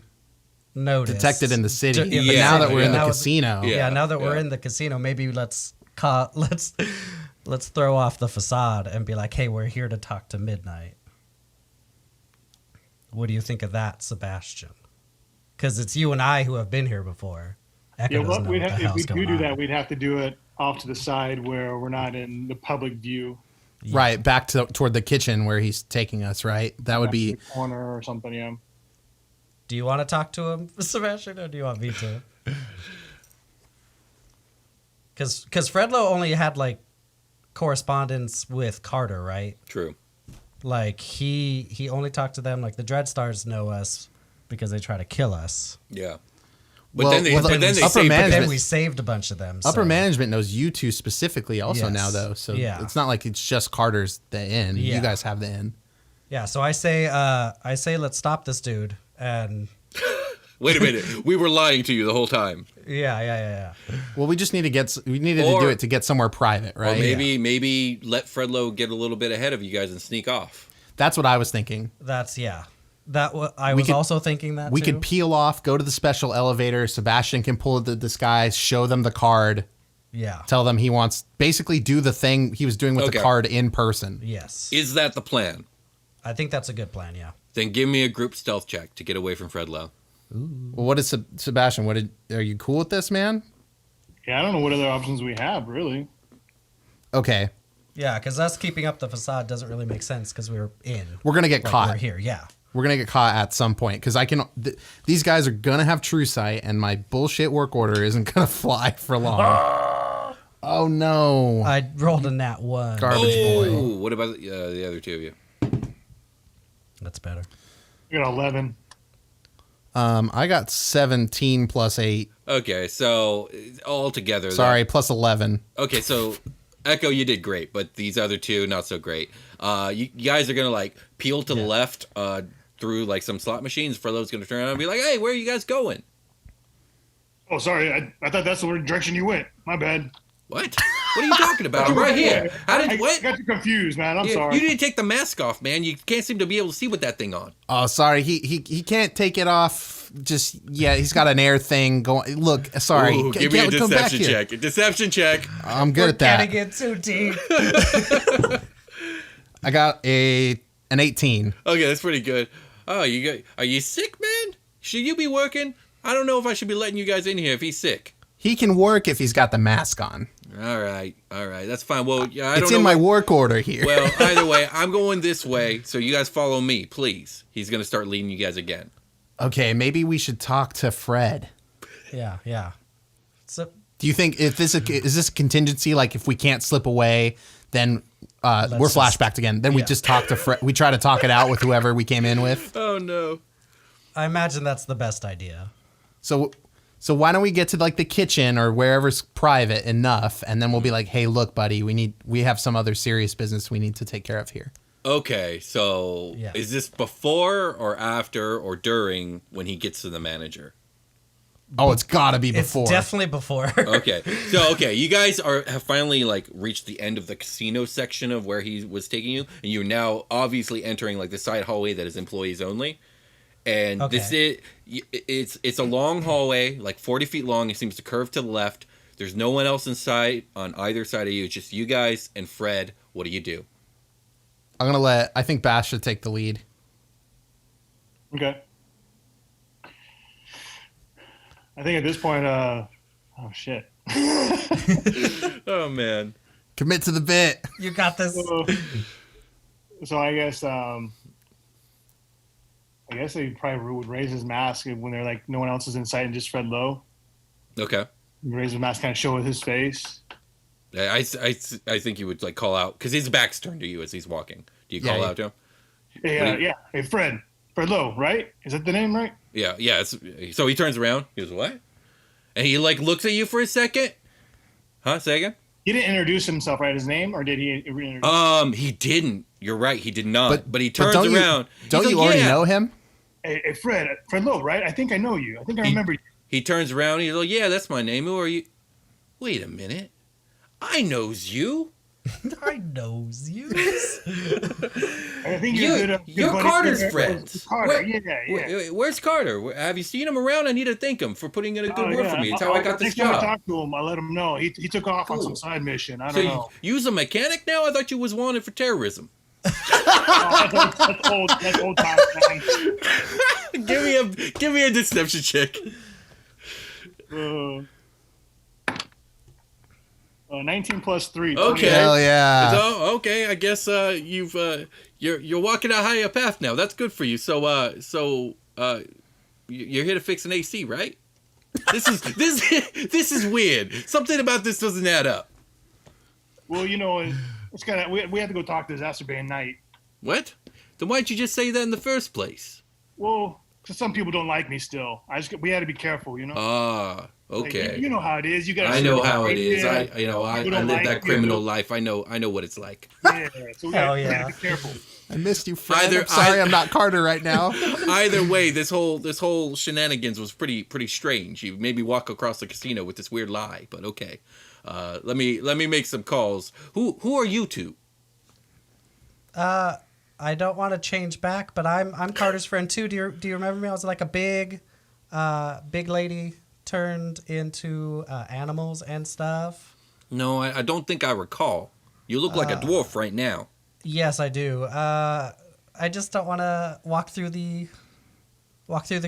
noticed, Detected in the city. In the But now city. that we're in the Now- casino. Yeah, now that we're in the casino, maybe let's throw off the facade and be like, hey, we're here to talk to Midnight. What do you think of that, Sebastian? Because it's you and I who have been here before. Echo doesn't know what the if hell's we going do on. that, we'd have to do it off to the side where we're not in the public view. Right, back toward the kitchen where he's taking us, right? That would be... The corner or something, yeah. Do you want to talk to him, Sebastian, or do you want me to? Because Fredlo only had, like, correspondence with Carter, right? True. Like, he only talked to them. Like, the Dreadstars know us because they try to kill us. Yeah. Well, But then they upper saved management- Then we saved a bunch of them. Upper so- management knows you two specifically also Yes. now, though. So Yeah. it's not like it's just Carter's the inn. Yeah. You guys have the inn. Yeah, so I say let's stop this dude. And Wait a minute. We were lying to you the whole time. yeah. Well, we just need to we needed to do it to get somewhere private, right? Or maybe let Fredlo get a little bit ahead of you guys and sneak off. That's what I was thinking. That's I was also thinking that We too. could peel off, go to the special elevator. Sebastian can pull the disguise, show them the card, Yeah. tell them he wants, basically do the thing he was doing with the card in person. Yes. Is that the plan? I think that's a good plan, yeah. Then give me a group stealth check to get away from Fredlo. Well, what is Sebastian? Are you cool with this, man? Yeah, I don't know what other options we have, really. Okay. Yeah, because us keeping up the facade doesn't really make sense because we're in. We're going to get Like, caught. We're here, yeah. We're going to get caught at some point because these guys are going to have true sight and my bullshit work order isn't going to fly for long. Oh, no. I rolled a nat 1. Garbage boy. Oh, what about the other two of you? That's better. We got 11. I got 17 plus 8. Okay, so all together. Sorry, plus 11. Okay, so Echo, you did great, but these other two, not so great. You guys are going to like peel to the left through like some slot machines. Fredlo's going to turn around and be like, hey, where are you guys going? Oh, sorry. I thought that's the direction you went. My bad. What? What are you talking about? I'm right here. How did I what? got you confused, man. I'm sorry. You didn't take the mask off, man. You can't seem to be able to see with that thing on. Oh, sorry. He can't take it off. Just, he's got an air thing going. Look, sorry. Ooh, give me a Come back deception here. check. A deception check. I'm good at that. Getting it too deep. I got an 18. Okay, that's pretty good. Oh, are you sick, man? Should you be working? I don't know if I should be letting you guys in here if he's sick. He can work if he's got the mask on. All right, that's fine. Well, yeah, I It's don't know. in my work order here. Well, either way, I'm going this way, so you guys follow me, please. He's gonna start leading you guys again. Okay, maybe we should talk to Fred. Yeah. So Do you think is this a contingency? Like if we can't slip away, then we're flashbacked again. Then we just talk to Fred. We try to talk it out with whoever we came in with. Oh no. I imagine that's the best idea. So So why don't we get to like the kitchen or wherever's private enough, and then we'll be like, hey, look, buddy, we have some other serious business we need to take care of here. Okay, so is this before or after or during when he gets to the manager? Oh, it's gotta be before. It's definitely before. Okay, so you guys have finally like reached the end of the casino section of where he was taking you, and you're now obviously entering like the side hallway that is employees only. And it's a long hallway, like 40 feet long. It seems to curve to the left. There's no one else in sight on either side of you. It's just you guys and Fred. What do you do? I think Bash should take the lead. Okay. I think at this point, oh shit. Oh man. Commit to the bit. You got this. So I guess he probably would raise his mask when they're like no one else is in sight and just Fred low. Okay. Raise his mask, kind of show his face. I think you would like call out because his back's turned to you as he's walking. Do you call out to him? Hey, hey, Fred Lowe, right? Is that the name, right? Yeah. So he turns around. He goes, "What?" And he like looks at you for a second. Huh? Say again. He didn't introduce himself, right? His name, or did he introduce? He didn't. You're right. He did not. But he turns don't around. Don't you already know him? Hey, Fred Lowe, right? I think I know you. I think I remember you. He turns around. He's like, "Yeah, that's my name. Who are you?" Wait a minute. I knows you. I knows you. I think you're Carter's friend. Carter, Where's Carter? Have you seen him around? I need to thank him for putting in a good word for me. It's how I got this job. I talked to him. I let him know. He took off on some side mission. I don't know. You's a mechanic now? I thought you was wanted for terrorism. That's old times, man. Give me a deception check. 19 plus 3. Okay. Hell yeah. So, okay, I guess you're walking a higher path now. That's good for you. So you're here to fix an AC, right? This is weird. Something about this doesn't add up. Well, it's kind of we have to go talk to Exacerbate Knight. What? Then why'd you just say that in the first place? Well, because some people don't like me still. We had to be careful, Ah, okay. Like, you know how it is. You got. I know how it is. I lived that criminal life. I know what it's like. Yeah. So we gotta be careful. I missed you, Fred. I'm sorry, I'm not Carter right now. Either way, this whole shenanigans was pretty strange. You made me walk across the casino with this weird lie, but okay. Let me make some calls. Who are you two? I don't want to change back, but I'm Carter's friend too. Do you remember me? I was like a big lady turned into animals and stuff. No, I don't think I recall. You look like a dwarf right now. Yes, I do. I just don't want to walk through the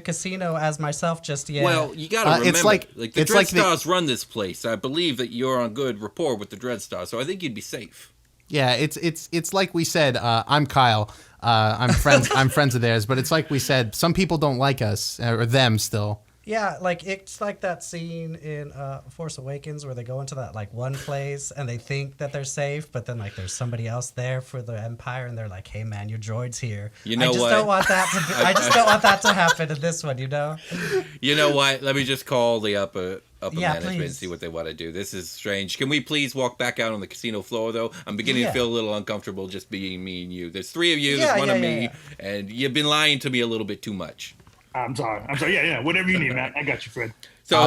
casino as myself just yet. Well, you got to remember, it's like the Dreadstars run this place. I believe that you're on good rapport with the Dreadstars, so I think you'd be safe. Yeah, it's like we said. I'm Kyle. I'm friends of theirs, but it's like we said. Some people don't like us or them still. Yeah, like it's like that scene in Force Awakens where they go into that like one place and they think that they're safe, but then like there's somebody else there for the Empire, and they're like, "Hey man, your droid's here." You know I just what? don't want that to. I just don't want that to happen in this one. You know. You know what? Let me just call the upper management please. and see what they want to do. This is strange. Can we please walk back out on the casino floor, though? I'm beginning to feel a little uncomfortable just being me and you. There's 3 of you, there's one of me, and you've been lying to me a little bit too much. I'm sorry. Yeah. Whatever you need, man. I got you, Fred. So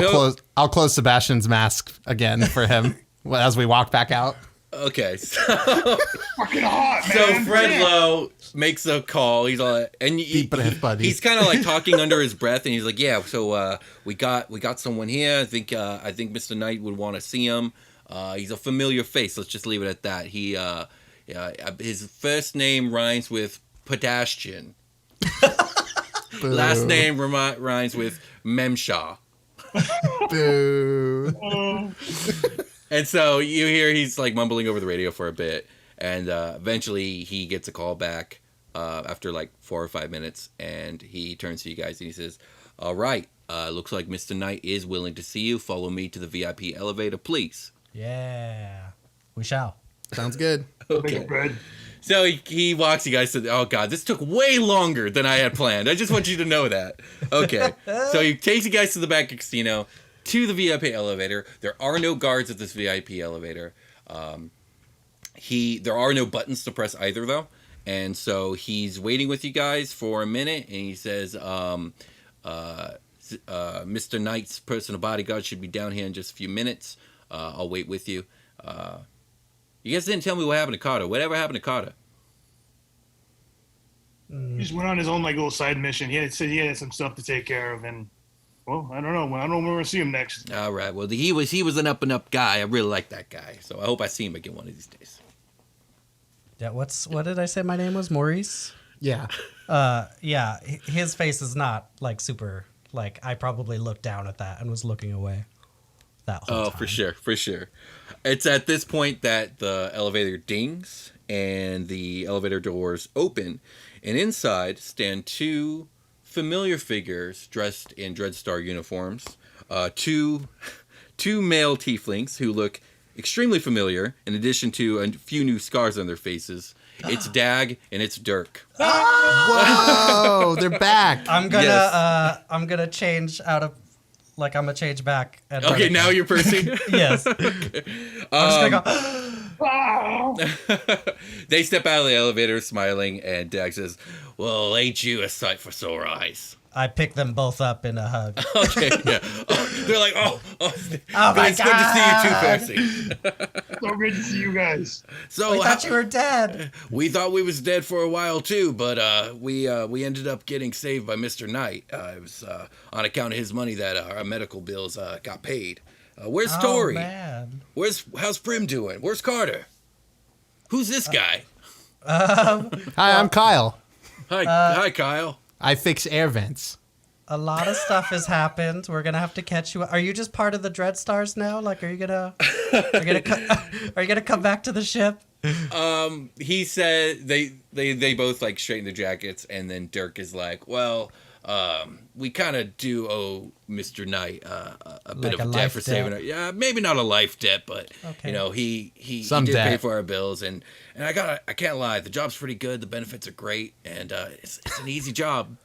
I'll close Sebastian's mask again for him as we walk back out. Okay. So fucking hot, man. So Fred Lowe makes a call. He's like, and he's kind of like talking under his breath, and he's like, "Yeah, so we got someone here. I think Mr. Knight would want to see him. He's a familiar face. Let's just leave it at that. His first name rhymes with pedestrian. Last name rhymes with Memshaw." Boo. And so you hear he's like mumbling over the radio for a bit, and eventually he gets a call back after like 4 or 5 minutes, and he turns to you guys and he says, "All right, looks like Mr. Knight is willing to see you. Follow me to the VIP elevator, please." Yeah, we shall. Sounds good. Okay. Bread. So he walks you guys to oh god, this took way longer than I had planned. I just want you to know that. Okay. So he takes you guys to the back of the casino, to the VIP elevator. There are no guards at this VIP elevator. There are no buttons to press either though. And so he's waiting with you guys for a minute and he says, Mr. Knight's personal bodyguard should be down here in just a few minutes. I'll wait with you. You guys didn't tell me what happened to Carter. Whatever happened to Carter? He just went on his own like little side mission. He said he had some stuff to take care of, and well, I don't know. I don't know when we're gonna see him next. All right. Well, he was an up and up guy. I really like that guy. So I hope I see him again one of these days. Yeah. What did I say? My name was Maurice. Yeah. Yeah. His face is not like super. Like I probably looked down at that and was looking away. That whole time. For sure. It's at this point that the elevator dings and the elevator doors open, and inside stand two familiar figures dressed in Dreadstar uniforms. Two male tieflings who look extremely familiar, in addition to a few new scars on their faces. It's Dag and it's Dirk. Whoa, they're back. I'm gonna change out of. Like, I'm going to change back. Okay, now you're Percy? Yes. Okay. I'm just going to go, They step out of the elevator smiling, and Dag says, well, ain't you a sight for sore eyes? I pick them both up in a hug. Okay, yeah. They're like, oh my it's good to see you too, Percy. So great to see you guys. So I thought you were dead. We thought we was dead for a while too, but we ended up getting saved by Mr. Knight. It was on account of his money that our medical bills got paid. Where's Tori? Oh, man. How's Prim doing? Where's Carter? Who's this guy? Hi, I'm Kyle. Hi, Kyle. I fix air vents. A lot of stuff has happened. We're gonna have to catch you. Are you just part of the Dreadstars now? Like, are you gonna come back to the ship? He said they both like straighten their jackets, and then Dirk is like, well, we kind of do owe Mr. Knight a bit Like of a a debt life for saving debt. her. Yeah, maybe not a life debt, but Okay. you know, he Some did pay debt. for our bills, and I can't lie, the job's pretty good, the benefits are great, and it's an easy job.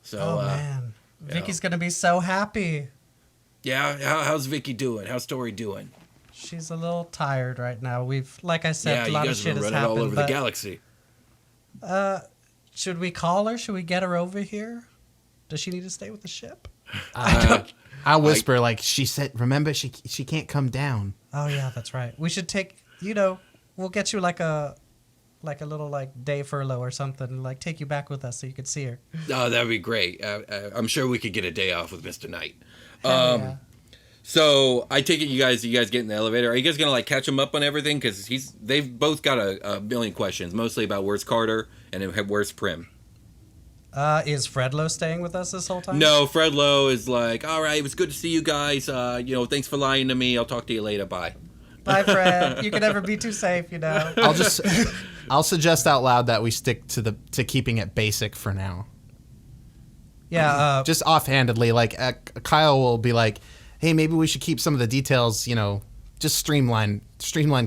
So Oh man, Vicky's gonna be so happy. yeah, how's Vicky doing? How's Tori doing? She's a little tired right now. Like I said, Yeah, a you lot of guys shit have has been running all happened. over the But galaxy. should we call her? Should we get her over here? Does she need to stay with the ship? I whisper like she said. Remember, she can't come down. Oh yeah, that's right. We should take. We'll get you like a little like day furlough or something. Like take you back with us so you could see her. Oh, that'd be great. I'm sure we could get a day off with Mr. Knight. Hell yeah. So I take it you guys get in the elevator. Are you guys gonna like catch him up on everything? Because they've both got a million questions, mostly about where's Carter and then where's Prim. Is Fredlo staying with us this whole time? No, Fred Lowe is like, all right, it was good to see you guys. Thanks for lying to me. I'll talk to you later. Bye. Bye, Fred. You can never be too safe, I'll suggest out loud that we stick to keeping it basic for now. Yeah. Just offhandedly, like Kyle will be like, hey, maybe we should keep some of the details, just streamline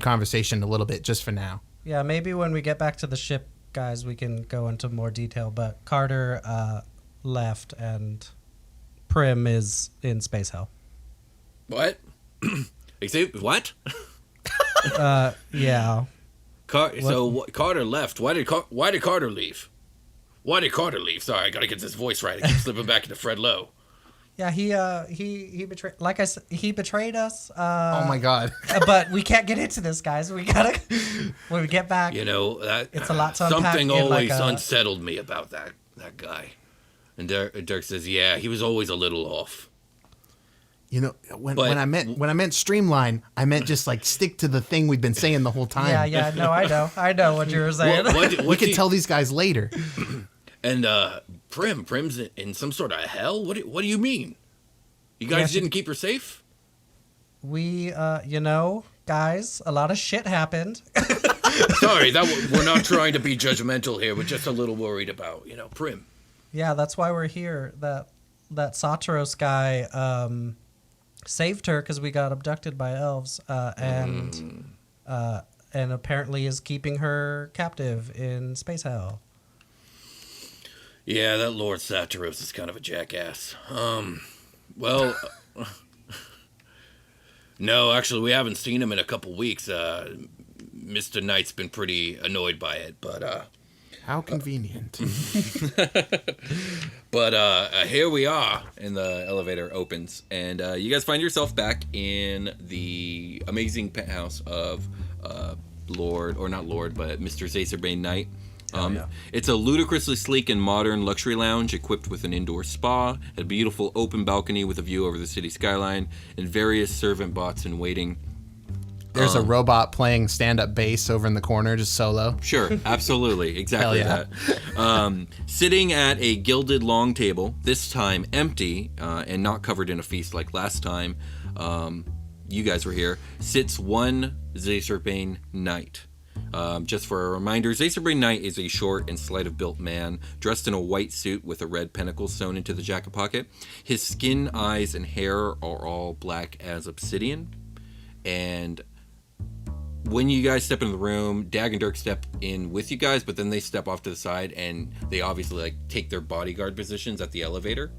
conversation a little bit just for now. Yeah. Maybe when we get back to the ship, guys, we can go into more detail. But Carter left, and Prim is in space hell. What? What? Yeah. Carter left. Why did Carter leave? Why did Carter leave? Sorry, I gotta get this voice right. I keep slipping back into Fred Lowe. Yeah, he betrayed. Like I said, he betrayed us. Oh my God! But we can't get into this, guys. We gotta when we get back. It's a lot to unpack something in always like a- unsettled me about that guy. And Dirk says, yeah, he was always a little off. When I meant streamline, I meant just like stick to the thing we've been saying the whole time. Yeah. No, I know what you were saying. We can tell these guys later. And Prim's in some sort of hell. What do you mean? You guys didn't keep her safe? We, guys, a lot of shit happened. Sorry, we're not trying to be judgmental here. We're just a little worried about, Prim. Yeah, that's why we're here. That Saturos guy and we got abducted by elves, and and apparently is keeping her captive in space hell. Yeah, that Lord Saturos is kind of a jackass. Well, no, actually, we haven't seen him in a couple weeks. Mr. Knight's been pretty annoyed by it, but How convenient. But here we are, and the elevator opens, and you guys find yourself back in the amazing penthouse of Lord, or not Lord, but Mr. Zacerbane Knight. It's a ludicrously sleek and modern luxury lounge equipped with an indoor spa, a beautiful open balcony with a view over the city skyline, and various servant bots in waiting. There's a robot playing stand-up bass over in the corner, just solo. Sure, absolutely, exactly Hell that. Sitting at a gilded long table, this time empty and not covered in a feast like last time you guys were here, sits one Zacerbane Knight. Just for a reminder, Zacerbane Knight is a short and sleight-of-built man, dressed in a white suit with a red pentacle sewn into the jacket pocket. His skin, eyes, and hair are all black as obsidian, and when you guys step into the room, Dag and Dirk step in with you guys, but then they step off to the side, and they obviously like take their bodyguard positions at the elevator.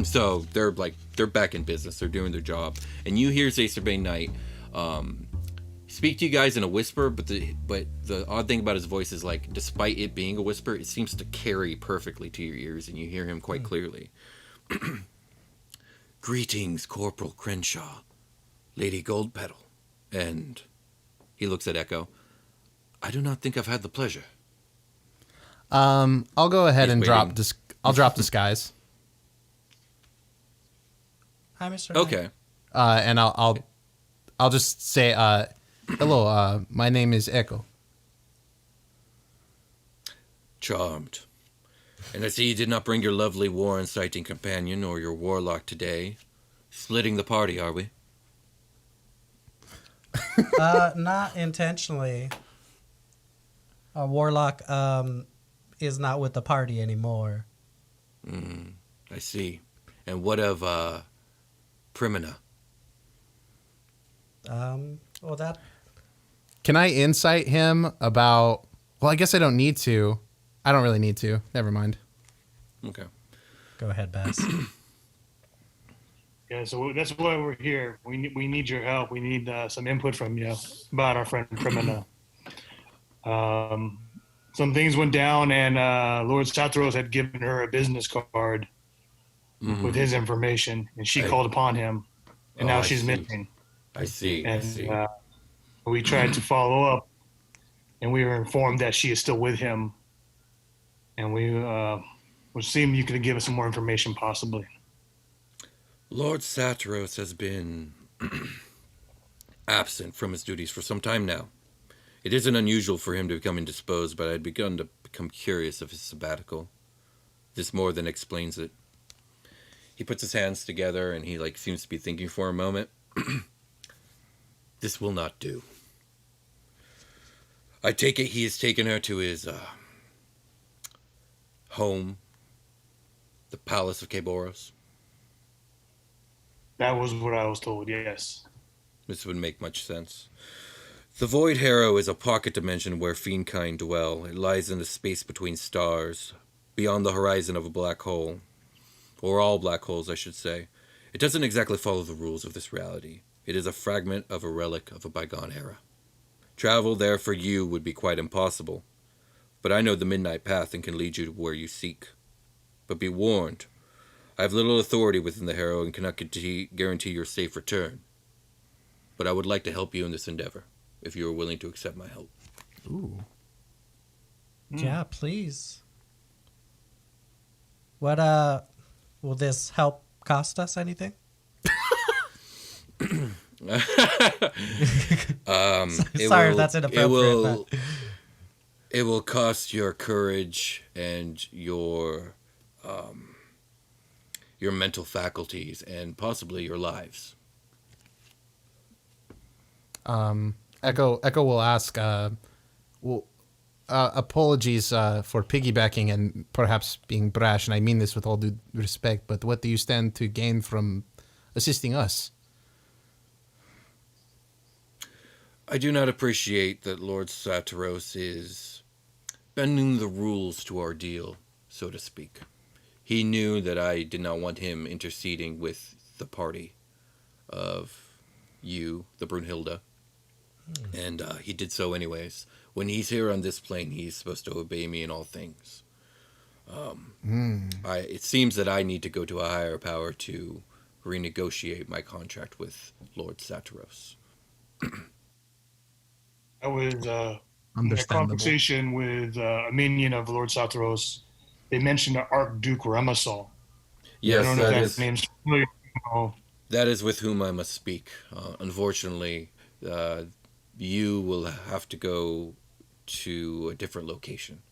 So they're back in business. They're doing their job, and you hear Zacerbane Knight speak to you guys in a whisper. But the odd thing about his voice is, like, despite it being a whisper, it seems to carry perfectly to your ears, and you hear him quite clearly. Greetings, Corporal Crenshaw, Lady Goldpetal, and he looks at Echo. I do not think I've had the pleasure. I'll go ahead and waiting. I'll drop disguise. Hi, Mr. Okay. And I'll just say, hello, my name is Echo. Charmed. And I see you did not bring your lovely war-inciting companion or your warlock today. Splitting the party, are we? Not intentionally. Our warlock is not with the party anymore. I see. And what of Primina? Well, that Can I insight him about... Well, I guess I don't need to. I don't really need to. Never mind. Okay. go ahead, Bass. Yeah, so that's why we're here. We need your help. We need some input from you about our friend Primina. Some things went down, and Lord Saturos had given her a business card with his information, and she called upon him, and now she's missing. I see. And we tried to follow up, and we were informed that she is still with him, and we would seem you could give us some more information, possibly. Lord Saturos has been absent from his duties for some time now. It isn't unusual for him to become indisposed, but I'd begun to become curious of his sabbatical. This more than explains it. He puts his hands together and he seems to be thinking for a moment. This will not do. I take it he has taken her to his home, the Palace of Caboros. That was what I was told, yes. This would make much sense. The Voidharrow is a pocket dimension where fiendkind dwell. It lies in the space between stars, beyond the horizon of a black hole. Or all black holes, I should say. It doesn't exactly follow the rules of this reality. It is a fragment of a relic of a bygone era. Travel there for you would be quite impossible. But I know the Midnight Path and can lead you to where you seek. But be warned, I have little authority within the Harrow and cannot guarantee your safe return. But I would like to help you in this endeavor, if you are willing to accept my help. Ooh. Yeah, please. What will this help cost us anything? Sorry if that's inappropriate. It will cost your courage and your mental faculties and possibly your lives. Echo will ask, apologies for piggybacking and perhaps being brash, and I mean this with all due respect, but what do you stand to gain from assisting us? I do not appreciate that Lord Saturos is bending the rules to our deal, so to speak. He knew that I did not want him interceding with the party of you, the Brunhilde. And he did so anyways. When he's here on this plane, he's supposed to obey me in all things. It seems that I need to go to a higher power to renegotiate my contract with Lord Saturos. I was in a Understandable. conversation with a minion of Lord Saturos. They mentioned the Archduke Remasol. Yes, I don't know that if is, that name's familiar. Oh, that is with whom I must speak. Unfortunately, you will have to go to a different location.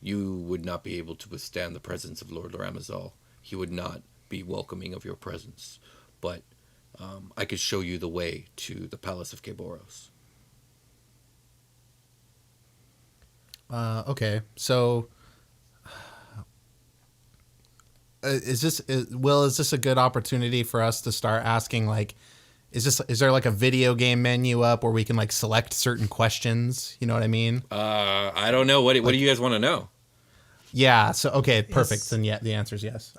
You would not be able to withstand the presence of Lord Ramazal. He would not be welcoming of your presence. But I could show you the way to the Palace of Keboros. Okay, so is this a good opportunity for us to start asking, like, is there like a video game menu up where we can like select certain questions? You know what I mean? I don't know. What do you guys want to know? Yeah. So okay, perfect. Then yeah, the answer is yes.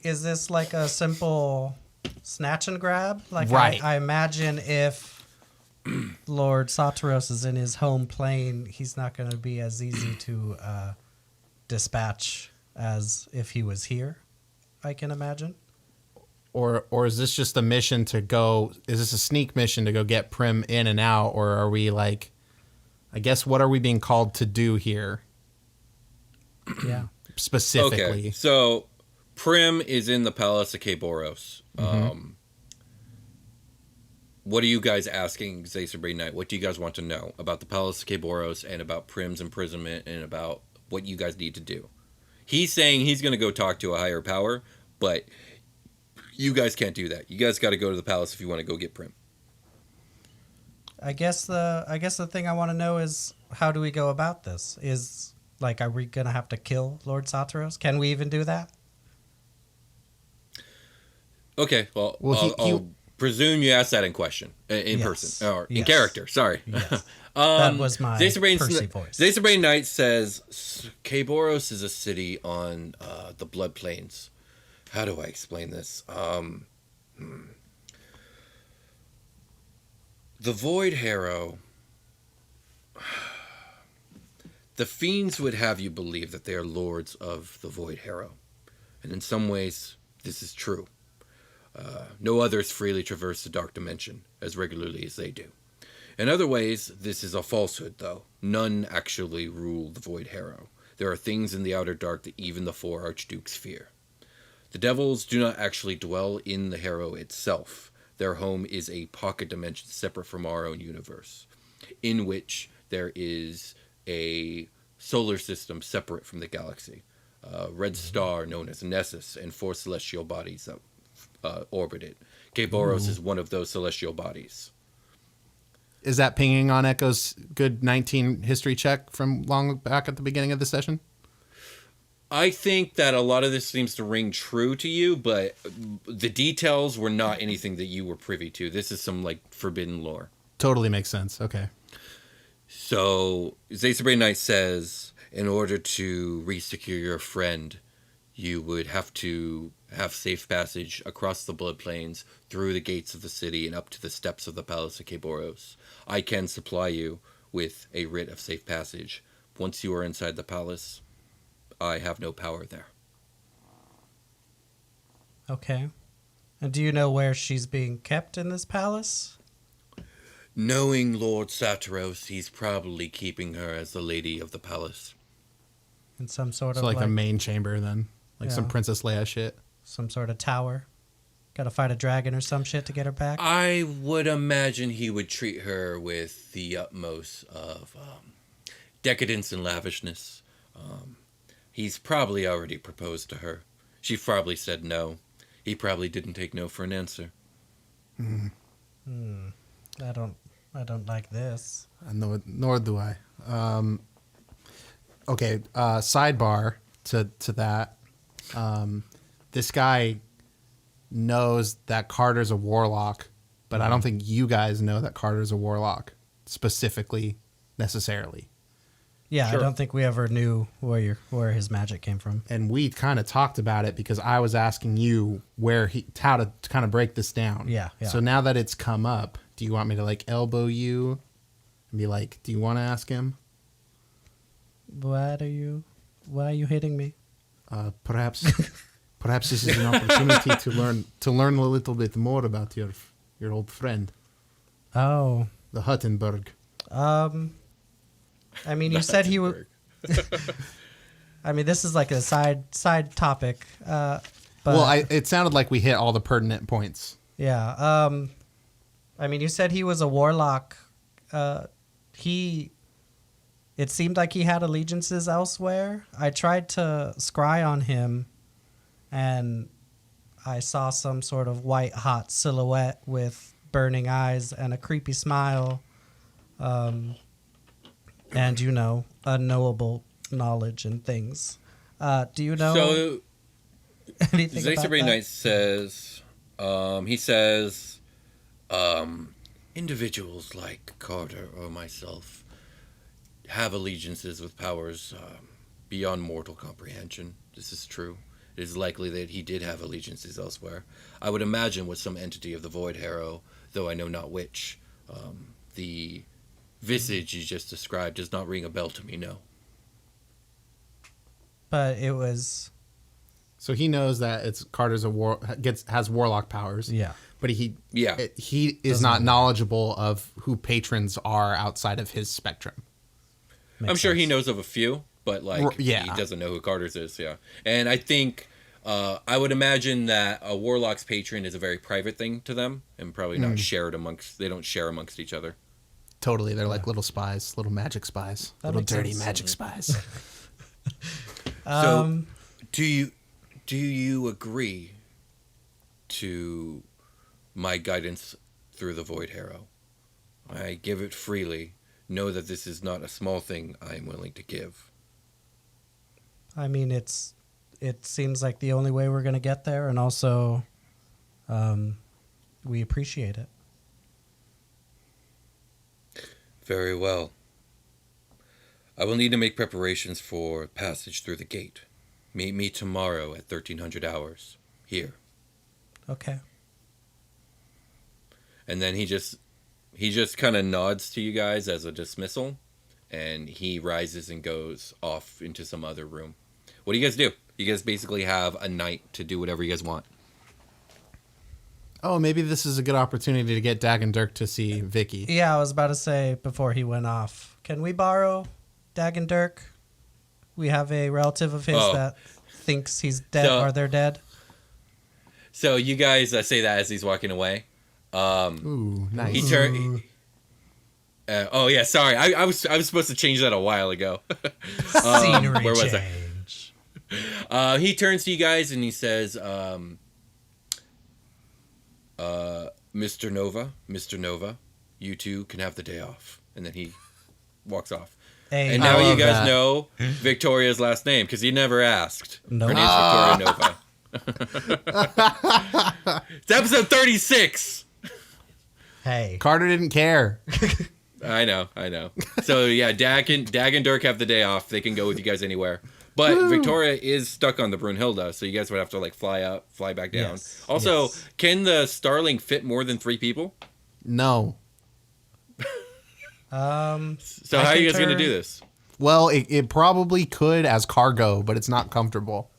Is this like a simple snatch and grab? Like, Right. I imagine if Lord Saturos is in his home plane, he's not going to be as easy to dispatch as if he was here, I can imagine. Or is this just a mission to go? Is this a sneak mission to go get Prim in and out, or are we like? I guess what are we being called to do here Yeah. specifically? Okay, so Prim is in the Palace of Keboros. What are you guys asking Zacerbre Knight? What do you guys want to know about the Palace of Keboros and about Prim's imprisonment and about what you guys need to do? He's saying he's going to go talk to a higher power, but you guys can't do that. You guys got to go to the palace if you want to go get Prim. I guess the thing I want to know is, how do we go about this? Is, like, are we going to have to kill Lord Saturos? Can we even do that? Okay, well, Well, I'll presume you asked that in question, in Yes. person, or in Yes. character, sorry. Yes. That was my Percy voice. Zacerbre Knight says, Keboros is a city on the Blood Plains. How do I explain this? The Voidharrow. The fiends would have you believe that they are lords of the Voidharrow. And in some ways, this is true. No others freely traverse the dark dimension as regularly as they do. In other ways, this is a falsehood, though. None actually rule the Voidharrow. There are things in the outer dark that even the four archdukes fear. The devils do not actually dwell in the Harrow itself. Their home is a pocket dimension separate from our own universe, in which there is a solar system separate from the galaxy. A red star known as Nessus and 4 celestial bodies that orbit it. Keboros is one of those celestial bodies. Is that pinging on Echo's good 19 history check from long back at the beginning of the session? I think that a lot of this seems to ring true to you, but the details were not anything that you were privy to. This is some, like, forbidden lore. Totally makes sense. Okay. So, Zacerbre Knight says, in order to re-secure your friend, you would have to have safe passage across the Blood Plains, through the gates of the city, and up to the steps of the Palace of Keboros. I can supply you with a writ of safe passage. Once you are inside the palace, I have no power there. Okay. And do you know where she's being kept in this palace? Knowing Lord Saturos, he's probably keeping her as the lady of the palace. In some sort So of like a main chamber then, like some Yeah. Princess Leia shit. some sort of tower. Got to fight a dragon or some shit to get her back. I would imagine he would treat her with the utmost of decadence and lavishness. He's probably already proposed to her. She probably said no. He probably didn't take no for an answer. I don't like this. Nor do I. Okay, sidebar to that. This guy knows that Carter's a warlock, but I don't think you guys know that Carter's a warlock specifically necessarily. Yeah, Sure. I don't think we ever knew where his magic came from. And we kind of talked about it because I was asking you how to kind of break this down. Yeah. So now that it's come up, do you want me to like elbow you and be like, do you want to ask him? Why are you hitting me? Perhaps this is an opportunity to learn a little bit more about your old friend, Oh, the Huttenberg. I mean, you said he would. I mean, this is like a side topic. But It sounded like we hit all the pertinent points. yeah. I mean, you said he was a warlock. It seemed like he had allegiances elsewhere. I tried to scry on him, and I saw some sort of white hot silhouette with burning eyes and a creepy smile. And unknowable knowledge and things. Do you know So, anything about Zacerby that? Knight says, he says, individuals like Carter or myself have allegiances with powers beyond mortal comprehension. This is true. It is likely that he did have allegiances elsewhere. I would imagine with some entity of the Voidharrow, though I know not which. The visage you just described does not ring a bell to me, no. But it was So he knows that it's Carter's has warlock powers. yeah. But he is Doesn't not know. knowledgeable of who patrons are outside of his spectrum. I'm sure he knows of a few, but he doesn't know who Carter's is. Yeah, and I think I would imagine that a warlock's patron is a very private thing to them, and probably not shared amongst. They don't share amongst each other. Totally, they're like little spies, little magic spies, That little makes dirty sense. magic spies. So, do you agree to my guidance through the Voidharrow? I give it freely. Know that this is not a small thing I am willing to give. I mean, it seems like the only way we're gonna get there, and also, we appreciate it. Very well. I will need to make preparations for passage through the gate. Meet me tomorrow at 1300 hours. Here. Okay. And then he just kind of nods to you guys as a dismissal, and he rises and goes off into some other room. What do you guys do? You guys basically have a night to do whatever you guys want. Oh, maybe this is a good opportunity to get Dag and Dirk to see Vicky. Yeah, I was about to say before he went off, can we borrow Dag and Dirk? We have a relative of his that thinks he's dead or they're dead. So you guys say that as he's walking away. Ooh, nice. He turned. Oh yeah, sorry. I was supposed to change that a while ago. Scenery where was I? change. He turns to you guys and he says, Mr. Nova, you two can have the day off. And then he walks off. Hey, And now you love guys that. know Victoria's last name because he never asked. Nope. Her name's Victoria Nova. It's episode 36. hey. Carter didn't care. I know. So yeah, Dag and Dirk have the day off. They can go with you guys anywhere. But Victoria is stuck on the Brunhilde, so you guys would have to fly back down. Yes, Also, yes. can the Starling fit more than 3 people? No. So I how are you can guys going to do turn- this? Well, it probably could as cargo, but it's not comfortable.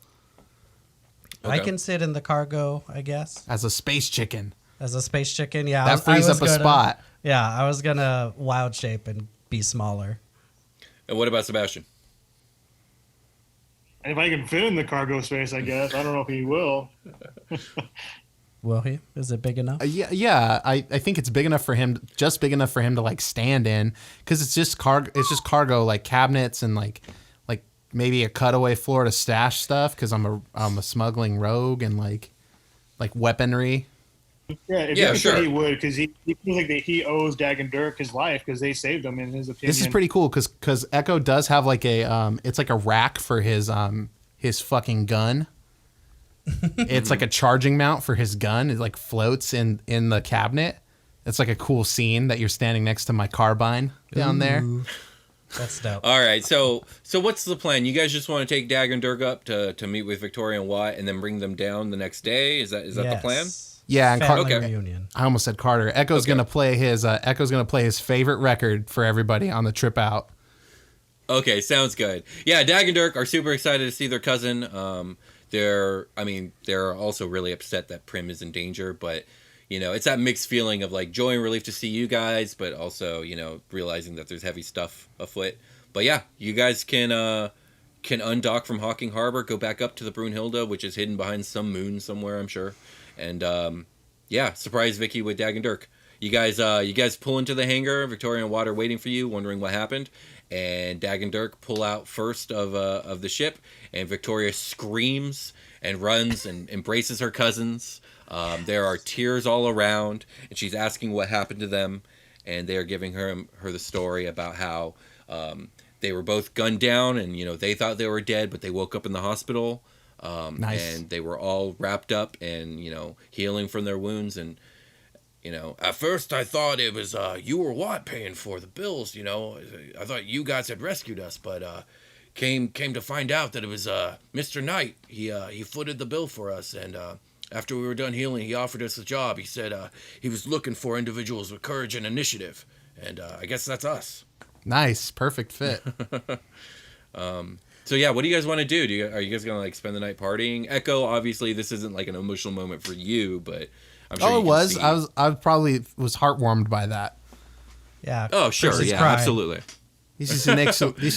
I Okay. can sit in the cargo, I guess, As a space chicken. as a space chicken. Yeah, That frees up a spot. Yeah, I was gonna wild shape and be smaller. And what about Sebastian? If I can fit in the cargo space, I guess. I don't know if he will. Will he? Is it big enough? Yeah. I think it's big enough for him, just big enough for him to stand in, because it's just cargo. It's just cargo, like cabinets and like maybe a cutaway floor to stash stuff, because I'm a smuggling rogue and like weaponry. Yeah, if Yeah, he sure. said he would, because he feels like that he owes Dag and Dirk his life because they saved him in his opinion. This is pretty cool because Echo does have it's like a rack for his fucking gun. It's like a charging mount for his gun. It floats in the cabinet, It's like a cool scene that you're standing next to my carbine down there. That's dope. All right, so what's the plan? You guys just want to take Dag and Dirk up to meet with Victoria and Watt, and then bring them down the next day? Is that the plan? Yeah, and Family Okay. reunion. I almost said Carter. Echo's gonna play his favorite record for everybody on the trip out. Okay, sounds good. Yeah, Dag and Dirk are super excited to see their cousin. They're also really upset that Prim is in danger, but it's that mixed feeling of like joy and relief to see you guys, but also realizing that there's heavy stuff afoot. But yeah, you guys can undock from Hawking Harbor, go back up to the Brunhilde, which is hidden behind some moon somewhere, I'm sure, and surprise Vicky with Dag and Dirk. You guys pull into the hangar. Victoria and Watt are waiting for you, wondering what happened. And Dag and Dirk pull out first of the ship, and Victoria screams and runs and embraces her cousins. There are tears all around, and she's asking what happened to them, and they are giving her the story about how they were both gunned down, and they thought they were dead, but they woke up in the hospital, Nice. and they were all wrapped up and healing from their wounds. And at first I thought it was you or Watt paying for the bills. I thought you guys had rescued us, but came to find out that it was Mr. Knight. He footed the bill for us, and after we were done healing, he offered us a job. He said he was looking for individuals with courage and initiative, and I guess that's us. Nice, perfect fit. So yeah, what do you guys want to do? Are you guys gonna like spend the night partying? Echo, obviously this isn't like an emotional moment for you, but I'm sure Oh, it was. see. I probably was heartwarmed by that. Yeah. Oh, sure. Chris's Yeah, cry. absolutely. This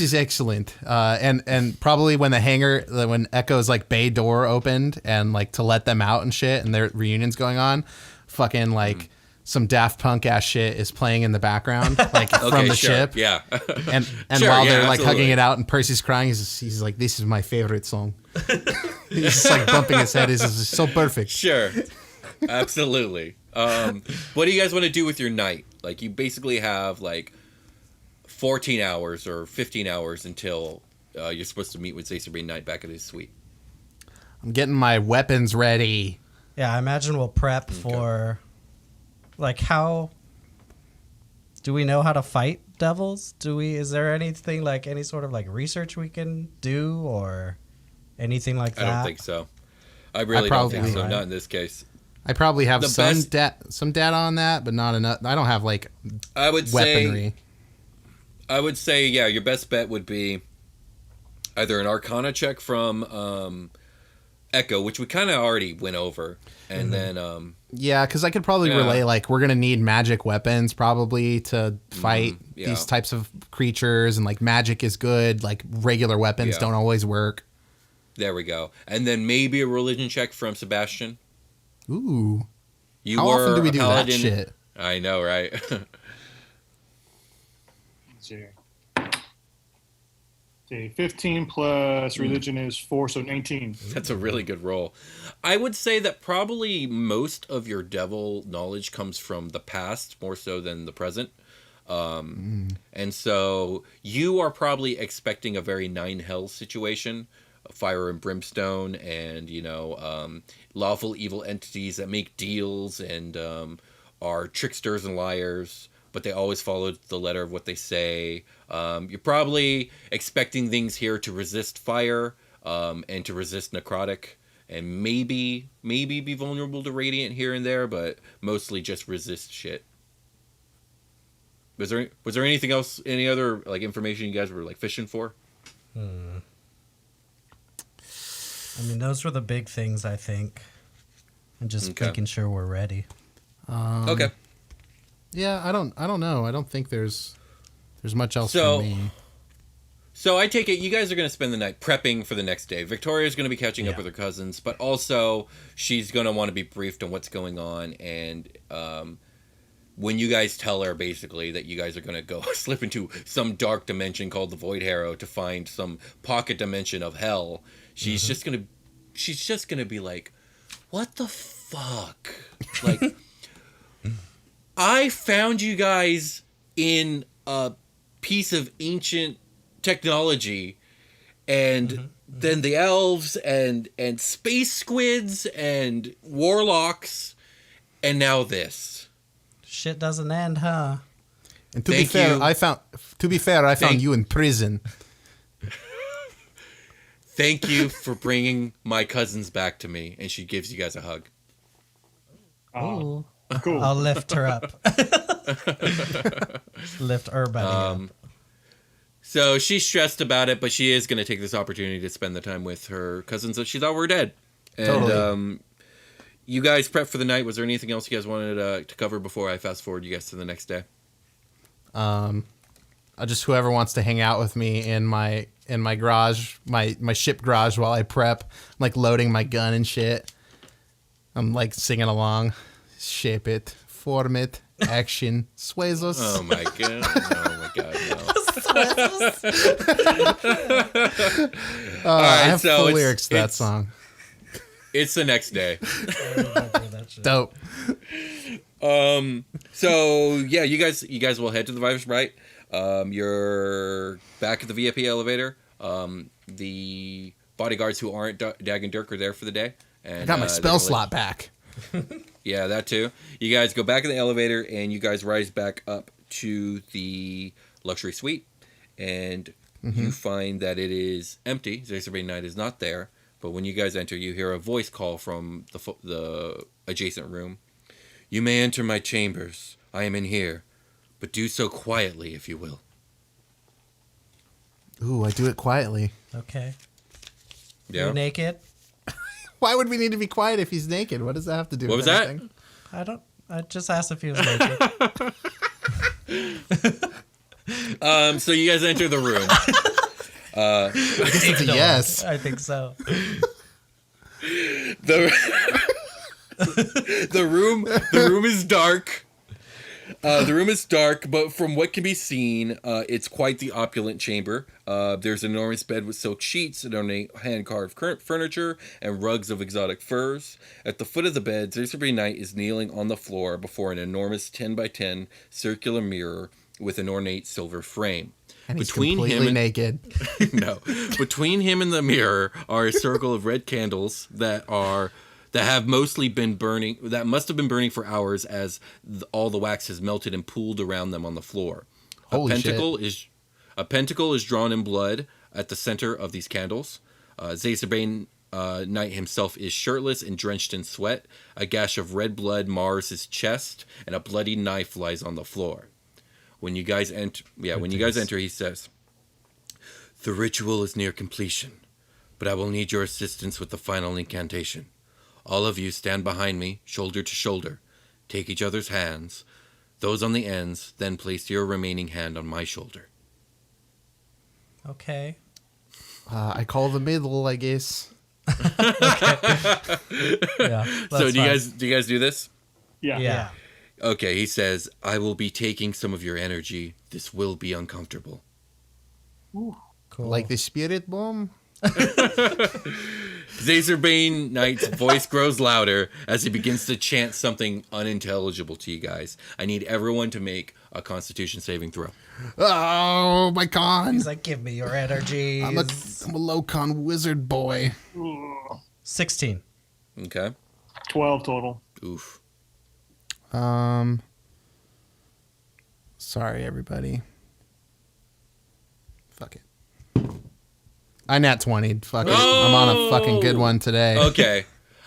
is excellent. And probably when when Echo's like bay door opened and like to let them out and shit, and their reunion's going on, fucking like some Daft Punk ass shit is playing in the background, like from the ship. Yeah. And Sure, while yeah, they're like absolutely. hugging it out and Percy's crying, he's like, "This is my favorite song." He's just like bumping his head. This is so perfect. Sure. Absolutely. What do you guys want to do with your night? Like you basically have like 14 hours or 15 hours until you're supposed to meet with Zacerbrine Knight back at his suite. I'm getting my weapons ready. Yeah, I imagine we'll prep for, like, how do we know how to fight devils? Is there anything like any sort of like research we can do or anything like that? I don't think so. I really don't think so. Right. Not in this case. I probably have The some best- some data on that, but not enough. I don't have like I would weaponry. say, yeah, your best bet would be either an Arcana check from Echo, which we kind of already went over, and then Yeah, because I could probably relay like we're gonna need magic weapons probably to fight these types of creatures, and like magic is good. Like regular weapons don't always work. there we go. And then maybe a religion check from Sebastian. Ooh, You how were often do we a do that paladin. shit? I know, right? Let's see here. Okay, 15 plus religion is 4, so 19. That's a really good roll. I would say that probably most of your devil knowledge comes from the past more so than the present. And so you are probably expecting a very Nine Hells situation, fire and brimstone, and lawful evil entities that make deals and are tricksters and liars, but they always follow the letter of what they say. You're probably expecting things here to resist fire and to resist necrotic, and maybe be vulnerable to radiant here and there, but mostly just resist shit. Was there anything else, any other like information you guys were like fishing for? I mean, those were the big things, I think, and just making sure we're ready. Okay. Yeah, I don't know. I don't think there's much else So- for me. So I take it you guys are going to spend the night prepping for the next day. Victoria's going to be catching up with her cousins, but also she's going to want to be briefed on what's going on. And when you guys tell her basically that you guys are going to go slip into some dark dimension called the Voidharrow to find some pocket dimension of hell, she's just going to be like, "What the fuck?" Like, I found you guys in a piece of ancient technology, and then the elves and space squids and warlocks, and now this. shit doesn't end, huh? And to be fair, I found you in prison. Thank you for bringing my cousins back to me. And she gives you guys a hug. Ooh. Cool. I'll lift her up. Lift her buddy up. So she's stressed about it, but she is going to take this opportunity to spend the time with her cousins that she thought were dead. And Totally. You guys prep for the night. Was there anything else you guys wanted to cover before I fast forward you guys to the next day? Just whoever wants to hang out with me in my garage, my ship garage while I prep, I'm like loading my gun and shit. I'm like singing along. Shape it, form it, action, suezos. Oh my god! No. I have full lyrics to that song. It's the next day. Dope. So yeah, you guys will head to the Vivus Bright. You're back at the VIP elevator. The bodyguards who aren't Dag and Dirk are there for the day. And I got my spell slot back. Yeah, that too. You guys go back in the elevator and you guys rise back up to the luxury suite, and you find that it is empty. Zacerby Knight is not there. But when you guys enter, you hear a voice call from the adjacent room. You may enter my chambers. I am in here, but do so quietly, if you will. Ooh, I do it quietly. Okay. Yeah. You naked? Why would we need to be quiet if he's naked? What does that have to do What with was anything? I just asked if he was naked. So you guys enter the room. I guess it's a yes. I think so. The room is dark. The room is dark, but from what can be seen, it's quite the opulent chamber. There's an enormous bed with silk sheets, and ornate hand-carved furniture, and rugs of exotic furs. At the foot of the bed, Zacerby Knight is kneeling on the floor before an enormous 10x10 circular mirror with an ornate silver frame. And he's completely naked. No. Between him and the mirror are a circle of red candles that have mostly been burning, that must have been burning for hours as all the wax has melted and pooled around them on the floor. Holy A pentacle is drawn in blood at the center of these candles. Zacerby Knight himself is shirtless and drenched in sweat. A gash of red blood mars his chest, and a bloody knife lies on the floor. When you guys enter, he says, "The ritual is near completion, but I will need your assistance with the final incantation. All of you stand behind me, shoulder to shoulder. Take each other's hands. Those on the ends, then place your remaining hand on my shoulder." Okay. I call the middle, I guess. Yeah. So do you guys do this? Yeah. Okay, he says, "I will be taking some of your energy. This will be uncomfortable." Cool. Like the spirit bomb? Zacerby Knight's voice grows louder as he begins to chant something unintelligible to you guys. I need everyone to make a Constitution saving throw. Oh, my con. He's like, give me your energy. I'm a low con wizard boy. 16. Okay. 12 total. Oof. Sorry, everybody. Fuck it. I nat 20. Fuck it. I'm on a fucking good one today. Okay.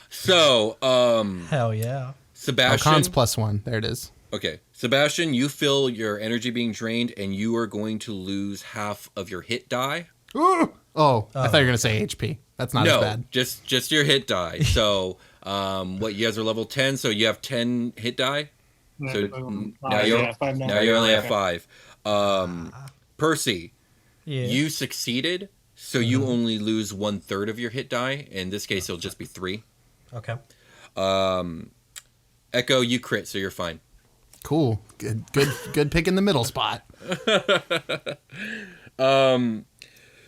So, Hell yeah. Sebastian. Con's +1. There it is. Okay. Sebastian, you feel your energy being drained, and you are going to lose half of your hit die. Ooh. Oh, I thought you were going to say HP. That's not as bad. Just your hit die. So, what, you guys are level 10, so you have 10 hit die? So now you only have 5. Percy, you succeeded, so you only lose 1/3 of your hit die. In this case, it'll just be 3. Okay. Echo, you crit, so you're fine. Cool. Good pick in the middle spot.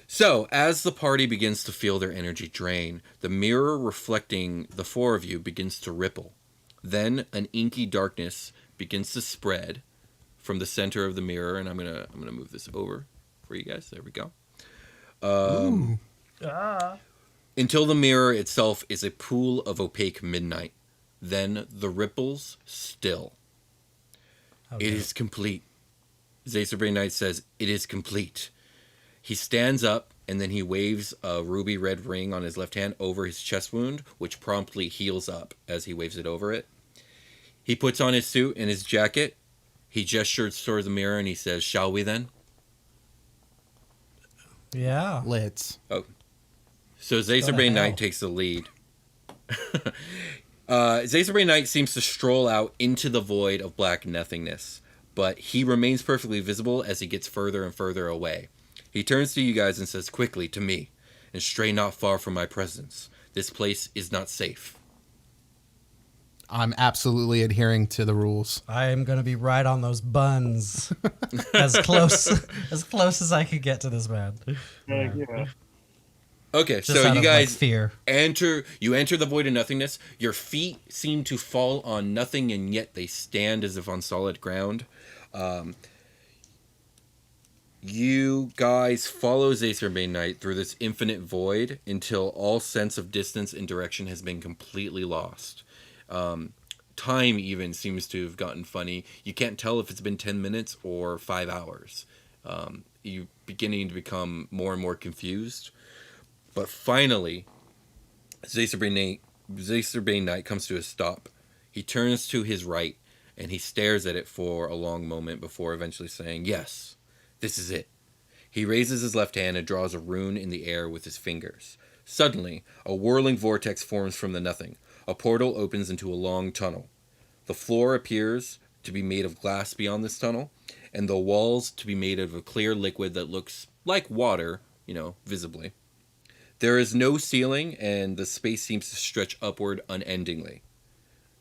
So, as the party begins to feel their energy drain, the mirror reflecting the 4 of you begins to ripple. Then an inky darkness begins to spread from the center of the mirror, and I'm gonna move this over for you guys. There we go. Until the mirror itself is a pool of opaque midnight. Then the ripples still. It is complete. Zacerbrain Knight says, it is complete. He stands up, and then he waves a ruby red ring on his left hand over his chest wound, which promptly heals up as he waves it over it. He puts on his suit and his jacket. He gestures toward the mirror, and he says, shall we then? Yeah. Let's. Oh. So Zacerbrain Knight takes the lead. Zacerbrain Knight seems to stroll out into the void of black nothingness, but he remains perfectly visible as he gets further and further away. He turns to you guys and says quickly to me, and stray not far from my presence. This place is not safe. I'm absolutely adhering to the rules. I am going to be right on those buns. as close as I could get to this man. Yeah. Okay, Just so out you of, guys fear. enter the void of nothingness. Your feet seem to fall on nothing, and yet they stand as if on solid ground. You guys follow Zacerbrain Knight through this infinite void until all sense of distance and direction has been completely lost. Time even seems to have gotten funny. You can't tell if it's been 10 minutes or 5 hours. You're beginning to become more and more confused. But finally, Zacerbrain Knight comes to a stop. He turns to his right, and he stares at it for a long moment before eventually saying, yes, this is it. He raises his left hand and draws a rune in the air with his fingers. Suddenly, a whirling vortex forms from the nothing. A portal opens into a long tunnel. The floor appears to be made of glass beyond this tunnel, and the walls to be made of a clear liquid that looks like water, visibly. There is no ceiling, and the space seems to stretch upward unendingly.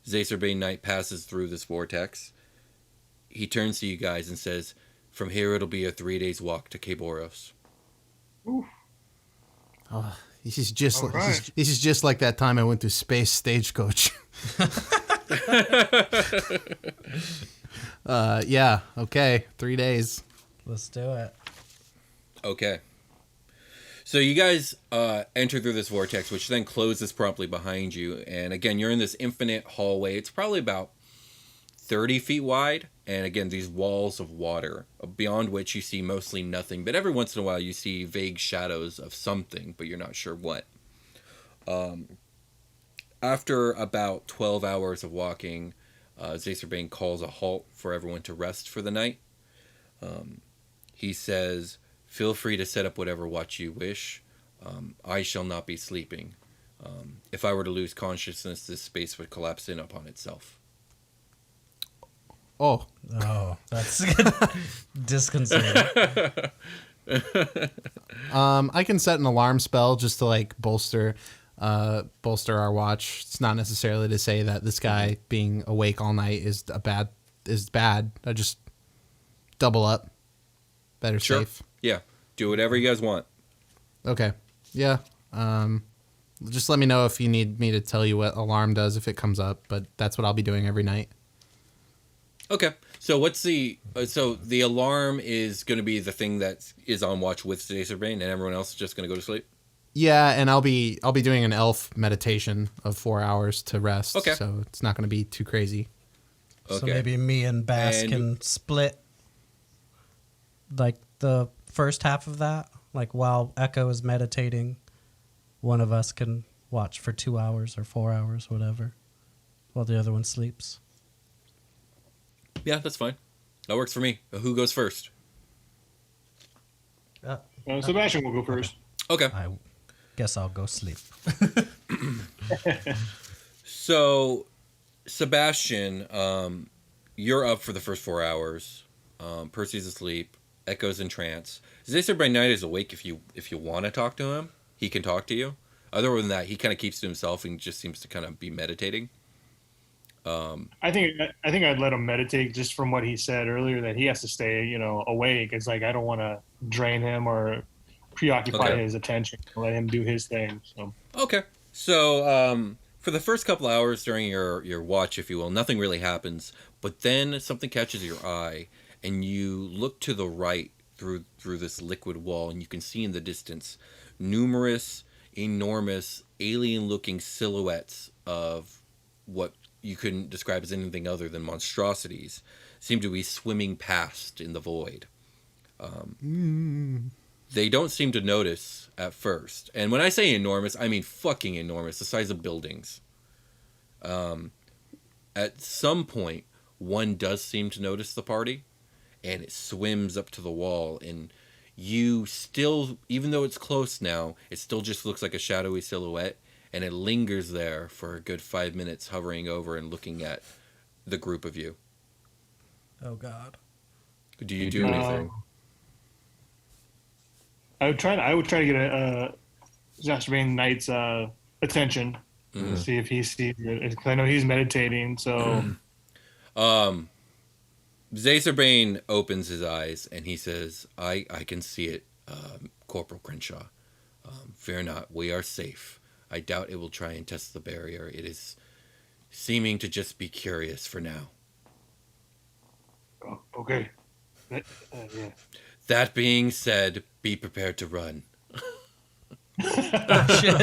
Zacerbrain Knight passes through this vortex. He turns to you guys and says, from here it'll be a 3 days walk to Caboros. Oof. Oh, this is just right. this is just like that time I went to Space Stagecoach. Yeah, okay, 3 days. Let's do it. Okay. So you guys enter through this vortex, which then closes promptly behind you. And again, you're in this infinite hallway. It's probably about 30 feet wide. And again, these walls of water, beyond which you see mostly nothing. But every once in a while, you see vague shadows of something, but you're not sure what. After about 12 hours of walking, Zacerbrain calls a halt for everyone to rest for the night. He says, feel free to set up whatever watch you wish. I shall not be sleeping. If I were to lose consciousness, this space would collapse in upon itself. Oh, That's disconcerting. I can set an alarm spell just to bolster our watch. It's not necessarily to say that this guy being awake all night is bad. I just double up. Better safe. Yeah. Do whatever you guys want. Okay. Yeah. Just let me know if you need me to tell you what alarm does if it comes up, but that's what I'll be doing every night. Okay. So what's the alarm is going to be the thing that is on watch with Zacerbrain, and everyone else is just going to go to sleep? Yeah, and I'll be doing an elf meditation of 4 hours to rest. Okay. So it's not going to be too crazy. Okay. So maybe me and Bass can split the first half of that. While Echo is meditating, one of us can watch for 2 hours or 4 hours, whatever, while the other one sleeps. Yeah, that's fine. That works for me. Who goes first? Sebastian will go first. Okay. I guess I'll go sleep. So, Sebastian, you're up for the first 4 hours. Percy's asleep. Echo's in trance. Zacerbrain Knight is awake if you want to talk to him. He can talk to you. Other than that, he kind of keeps to himself and just seems to kind of be meditating. I think I'd let him meditate just from what he said earlier that he has to stay, awake. It's I don't want to drain him or preoccupy his attention. Let him do his thing. So Okay. So for the first couple hours during your watch, if you will, nothing really happens. But then something catches your eye, and you look to the right through this liquid wall, and you can see in the distance numerous, enormous, alien-looking silhouettes of what you couldn't describe as anything other than monstrosities. seem to be swimming past in the void. They don't seem to notice at first. And when I say enormous, I mean fucking enormous, the size of buildings. At some point, one does seem to notice the party, and it swims up to the wall, and you still, even though it's close now, it still just looks like a shadowy silhouette, and it lingers there for a good 5 minutes, hovering over and looking at the group of you. Oh, God. Do you do anything? I would try to get a Zastrabane Knight's attention to see if he sees it. 'Cause I know he's meditating, so... Zazerbane opens his eyes and he says, I can see it, Corporal Crenshaw. Fear not, we are safe. I doubt it will try and test the barrier. It is seeming to just be curious for now. Oh, okay. Yeah. That being said, be prepared to run. Oh, shit.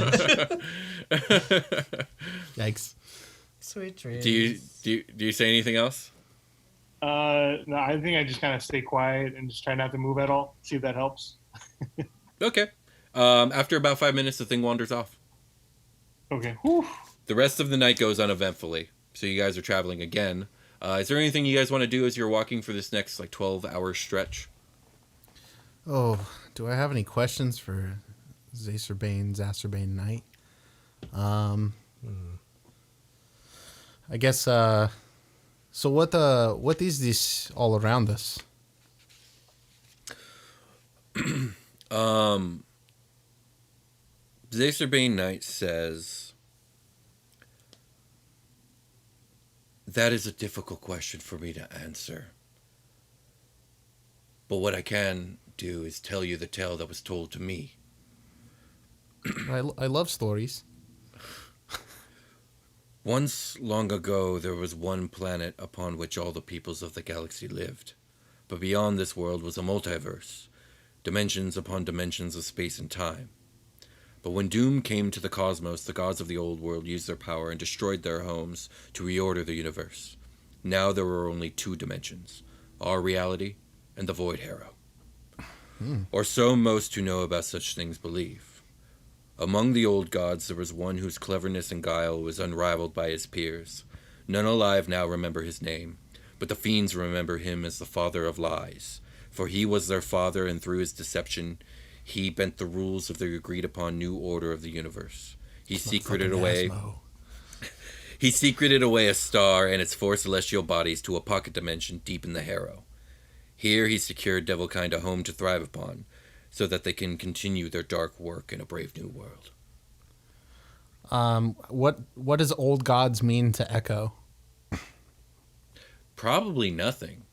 Yikes. Sweet dreams. Do you say anything else? No, I think I just kind of stay quiet and just try not to move at all. See if that helps. Okay. After about 5 minutes, the thing wanders off. Okay. Whew. The rest of the night goes uneventfully. So you guys are traveling again. Is there anything you guys want to do as you're walking for this next 12-hour stretch? Oh, do I have any questions for Zazerbane Knight? I guess. So what is this all around us? Zazerbane Knight says, that is a difficult question for me to answer. But what I can do is tell you the tale that was told to me. I love stories. Once, long ago, there was one planet upon which all the peoples of the galaxy lived. But beyond this world was a multiverse, dimensions upon dimensions of space and time. But when doom came to the cosmos, the gods of the old world used their power and destroyed their homes to reorder the universe. Now there were only two dimensions, our reality and the Voidharrow. Or so most who know about such things believe. Among the old gods there was one whose cleverness and guile was unrivaled by his peers. None alive now remember his name, but the fiends remember him as the father of lies. For he was their father, and through his deception he bent the rules of the agreed-upon new order of the universe. He secreted away a star and its four celestial bodies to a pocket dimension deep in the Harrow. Here he secured Devilkind a home to thrive upon, so that they can continue their dark work in a brave new world. What does old gods mean to Echo? Probably nothing.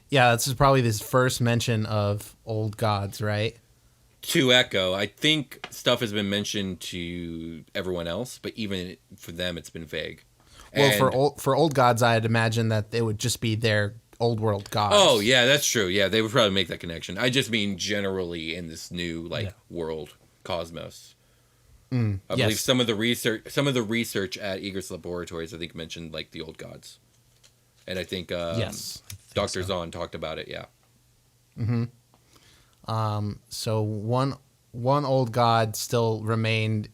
Yeah, this is probably this first mention of old gods, right? To Echo, I think stuff has been mentioned to everyone else, but even for them, it's been vague. Well, for old gods, I'd imagine that it would just be their old world gods. Oh, yeah, that's true. Yeah, they would probably make that connection. I just mean generally in this new world cosmos. I believe some of the research at Eagers Laboratories, I think, mentioned the old gods, and I think Dr. Zahn talked about it. Yeah. So one old god still remained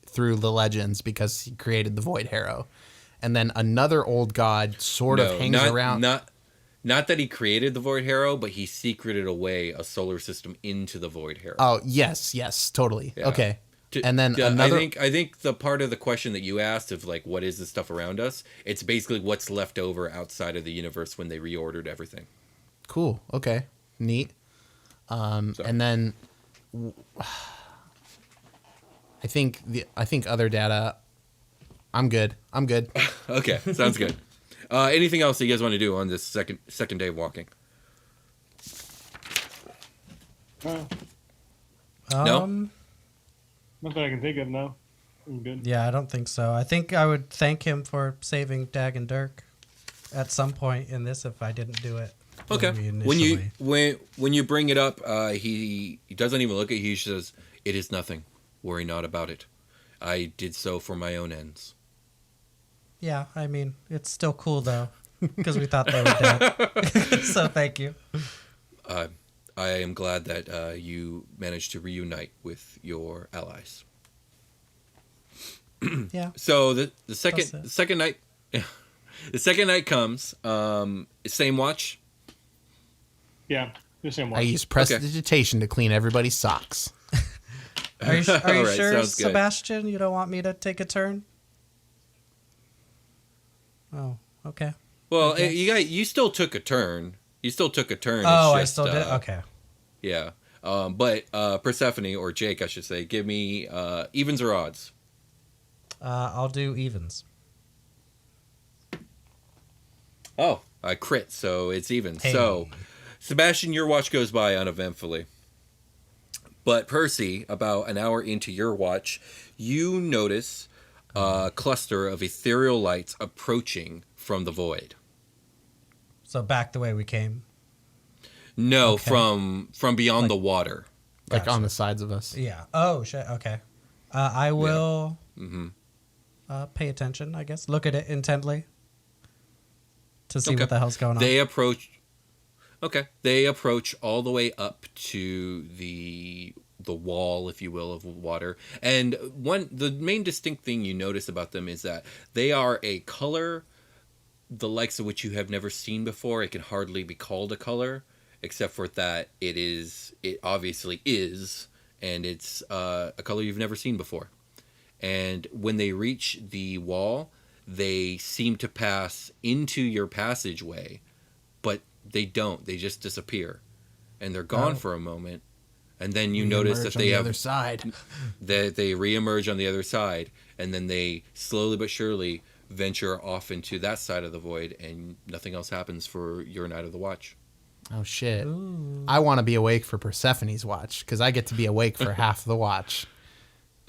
through the legends because he created the Voidharrow, and then another old god sort of hangs around. Not that he created the Voidharrow, but he secreted away a solar system into the Voidharrow. Oh, yes, totally. Yeah. Okay. And then I think the part of the question that you asked of what is the stuff around us, it's basically what's left over outside of the universe when they reordered everything. Cool. Okay. Neat. And then I think other data. I'm good. Okay, sounds good. Anything else that you guys want to do on this second day of walking? No? Not that I can think of, no. I'm good. Yeah, I don't think so. I think I would thank him for saving Dag and Dirk at some point in this if I didn't do it. Okay. When you bring it up, he doesn't even look at you. He says, "It is nothing. Worry not about it. I did so for my own ends." Yeah, I mean, it's still cool though. because we thought they were dead. So thank you. I am glad that you managed to reunite with your allies. Yeah. So the second night, the second night comes. Same watch. Yeah, the same one. I use prestidigitation to clean everybody's socks. Are you All right, sure, sounds good. Sebastian? You don't want me to take a turn? Oh, okay. Well, you still took a turn. You still took a turn. Oh, It's I just, still did? Okay. Yeah. But Persephone, or Jake, I should say, give me evens or odds. I'll do evens. Oh, I crit, so it's even. Hey. So, Sebastian, your watch goes by uneventfully. But Percy, about an hour into your watch, you notice a cluster of ethereal lights approaching from the void. So back the way we came. No, Okay. from beyond the water. Like Gotcha. on the sides of us. Yeah. Oh, shit. Okay. I will Mm-hmm. pay attention, I guess. Look at it intently to see Okay. what the hell's going on. They approach. Okay, they approach all the way up to the wall, if you will, of water. And the main distinct thing you notice about them is that they are a color, the likes of which you have never seen before. It can hardly be called a color, except for that it obviously is, and it's a color you've never seen before. And when they reach the wall, they seem to pass into your passageway, but they don't. They just disappear, and they're gone for a moment. And then you notice that they have other side. that they reemerge on the other side, and then they slowly but surely venture off into that side of the void, and nothing else happens for your night of the watch. Oh shit! Ooh. I want to be awake for Persephone's watch because I get to be awake for half the watch.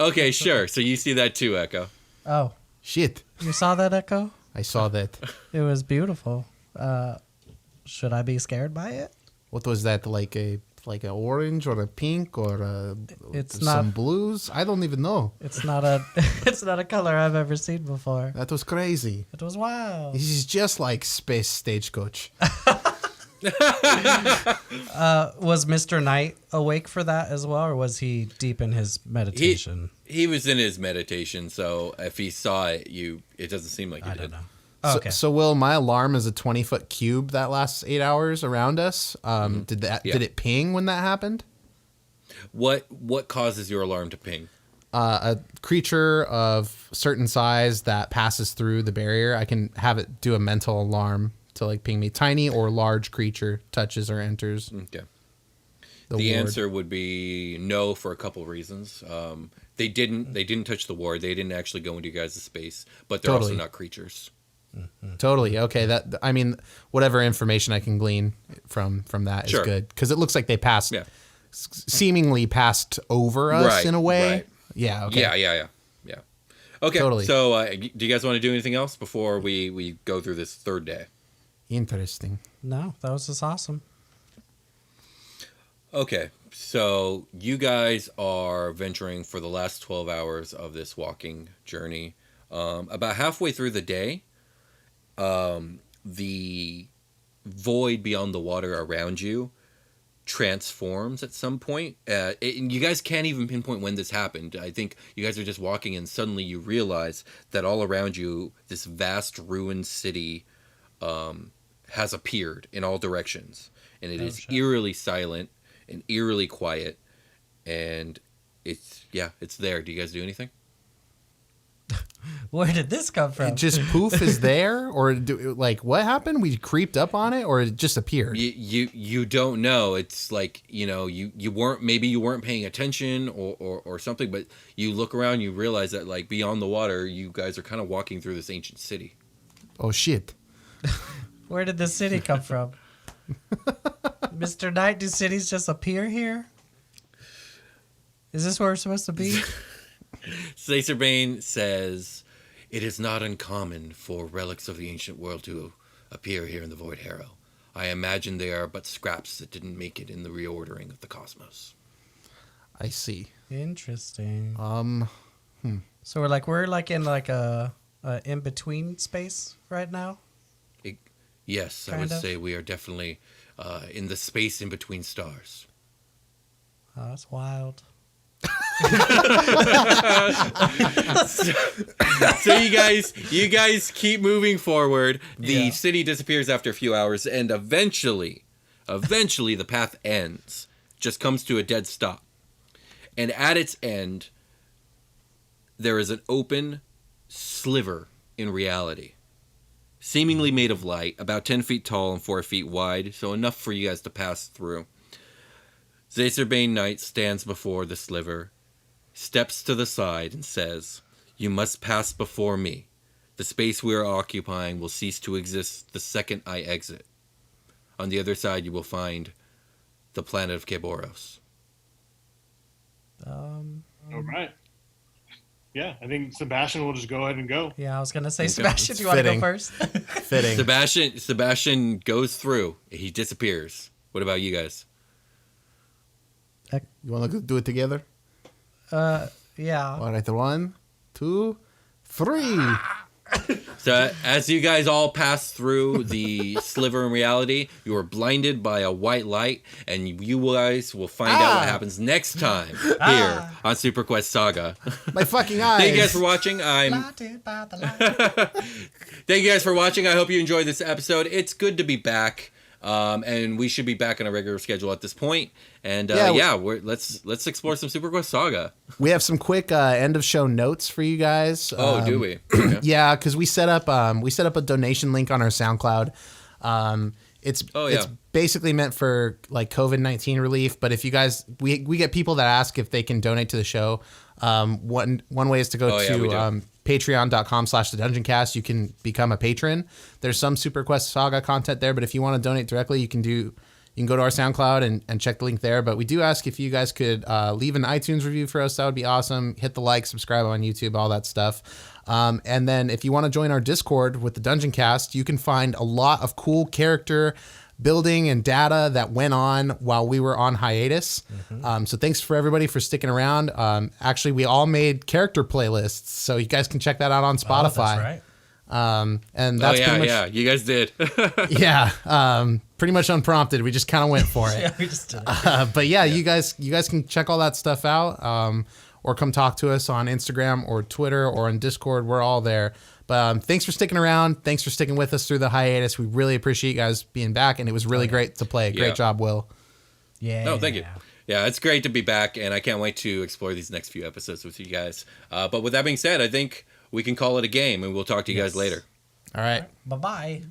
Okay, sure. So you see that too, Echo. Oh, Shit! you saw that, Echo? I saw that. It was beautiful. Should I be scared by it? What was that? Like an orange or a pink or It's some not- blues? I don't even know. It's not a it's not a color I've ever seen before. That was crazy. It was wild. This is just like Space Stagecoach. Was Mr. Knight awake for that as well, or was he deep in his meditation? He was in his meditation, so if he saw it, it doesn't seem like he I did. don't know. Oh, okay. So Will, my alarm is a 20-foot cube that lasts 8 hours around us. Mm-hmm. Did it ping when that happened? What causes your alarm to ping? A creature of certain size that passes through the barrier, I can have it do a mental alarm to like ping me. Tiny or large creature touches or enters. Okay. The The ward. answer would be no for a couple reasons. They didn't touch the ward. They didn't actually go into you guys' space, but they're Totally. also not creatures. Totally. Okay. Whatever information I can glean from that is Sure. good because it looks like they passed, Yeah. seemingly passed over us Right, in a way. right. Yeah. Okay. Yeah. Okay. Totally. So, do you guys want to do anything else before we go through this third day? Interesting. No, that was just awesome. Okay. So you guys are venturing for the last 12 hours of this walking journey. About halfway through the day, the void beyond the water around you transforms at some point. And you guys can't even pinpoint when this happened. I think you guys are just walking and suddenly you realize that all around you, this vast ruined city has appeared in all directions. And it is shit. eerily silent and eerily quiet. And it's there. Do you guys do anything? Where did this come from? It just poof is there, or what happened? We creeped up on it, or it just appeared. You don't know. It's like, you weren't paying attention or something, but you look around, you realize that like beyond the water, you guys are kind of walking through this ancient city. Oh shit! Where did the city come from? Mr. Knight, do cities just appear here? Is this where we're supposed to be? Sacerbane says, "It is not uncommon for relics of the ancient world to appear here in the Voidharrow. I imagine they are but scraps that didn't make it in the reordering of the cosmos." I see. Interesting. Hmm. So we're in like a in between space right now. Yes, I would say we are definitely in the space in between stars. Oh, that's wild. So you guys keep moving forward. The city disappears after a few hours, and eventually the path ends. Just comes to a dead stop. And at its end, there is an open sliver in reality, seemingly made of light, about 10 feet tall and 4 feet wide, so enough for you guys to pass through. Zacerbane Knight stands before the sliver, steps to the side, and says, "You must pass before me. The space we are occupying will cease to exist the second I exit. On the other side, you will find the planet of Kerberos." All right. Yeah, I think Sebastian will just go ahead and go. Yeah, I was gonna say, Sebastian, do you want to go first? Fitting. Sebastian goes through. He disappears. What about you guys? You want to do it together? Yeah. All right, 1, 2, 3. So as you guys all pass through the sliver in reality, you are blinded by a white light, and you guys will find out what happens next time here on SuperQuest Saga. My fucking eyes. Thank you guys for watching. Blinded by the light. Thank you guys for watching. I hope you enjoyed this episode. It's good to be back. And we should be back on a regular schedule at this point. And let's explore some SuperQuest Saga. We have some quick end of show notes for you guys. Do we? Okay. Yeah, because we set up a donation link on our SoundCloud. It's basically meant for like COVID-19 relief. But if you guys, we get people that ask if they can donate to the show. One way is to go to patreon.com/thedungeoncast. You can become a patron. There's some SuperQuest Saga content there, but if you want to donate directly, you can go to our SoundCloud and check the link there. But we do ask if you guys could leave an iTunes review for us. That would be awesome. Hit the like, subscribe on YouTube, all that stuff. And then if you want to join our Discord with the Dungeoncast, you can find a lot of cool character building and data that went on while we were on hiatus. So thanks for everybody for sticking around. Actually, we all made character playlists, so you guys can check that out on Spotify. Oh, that's right. And that's pretty much, you guys did. pretty much unprompted. We just kind of went for it. Yeah, we just did it. But you guys can check all that stuff out, or come talk to us on Instagram or Twitter or on Discord. We're all there. But thanks for sticking around. Thanks for sticking with us through the hiatus. We really appreciate you guys being back, and it was really great to play. Great job, Will. Yeah. No, thank you. Yeah, it's great to be back, and I can't wait to explore these next few episodes with you guys. But with that being said, I think we can call it a game, and we'll talk to you guys later. All right. Bye-bye.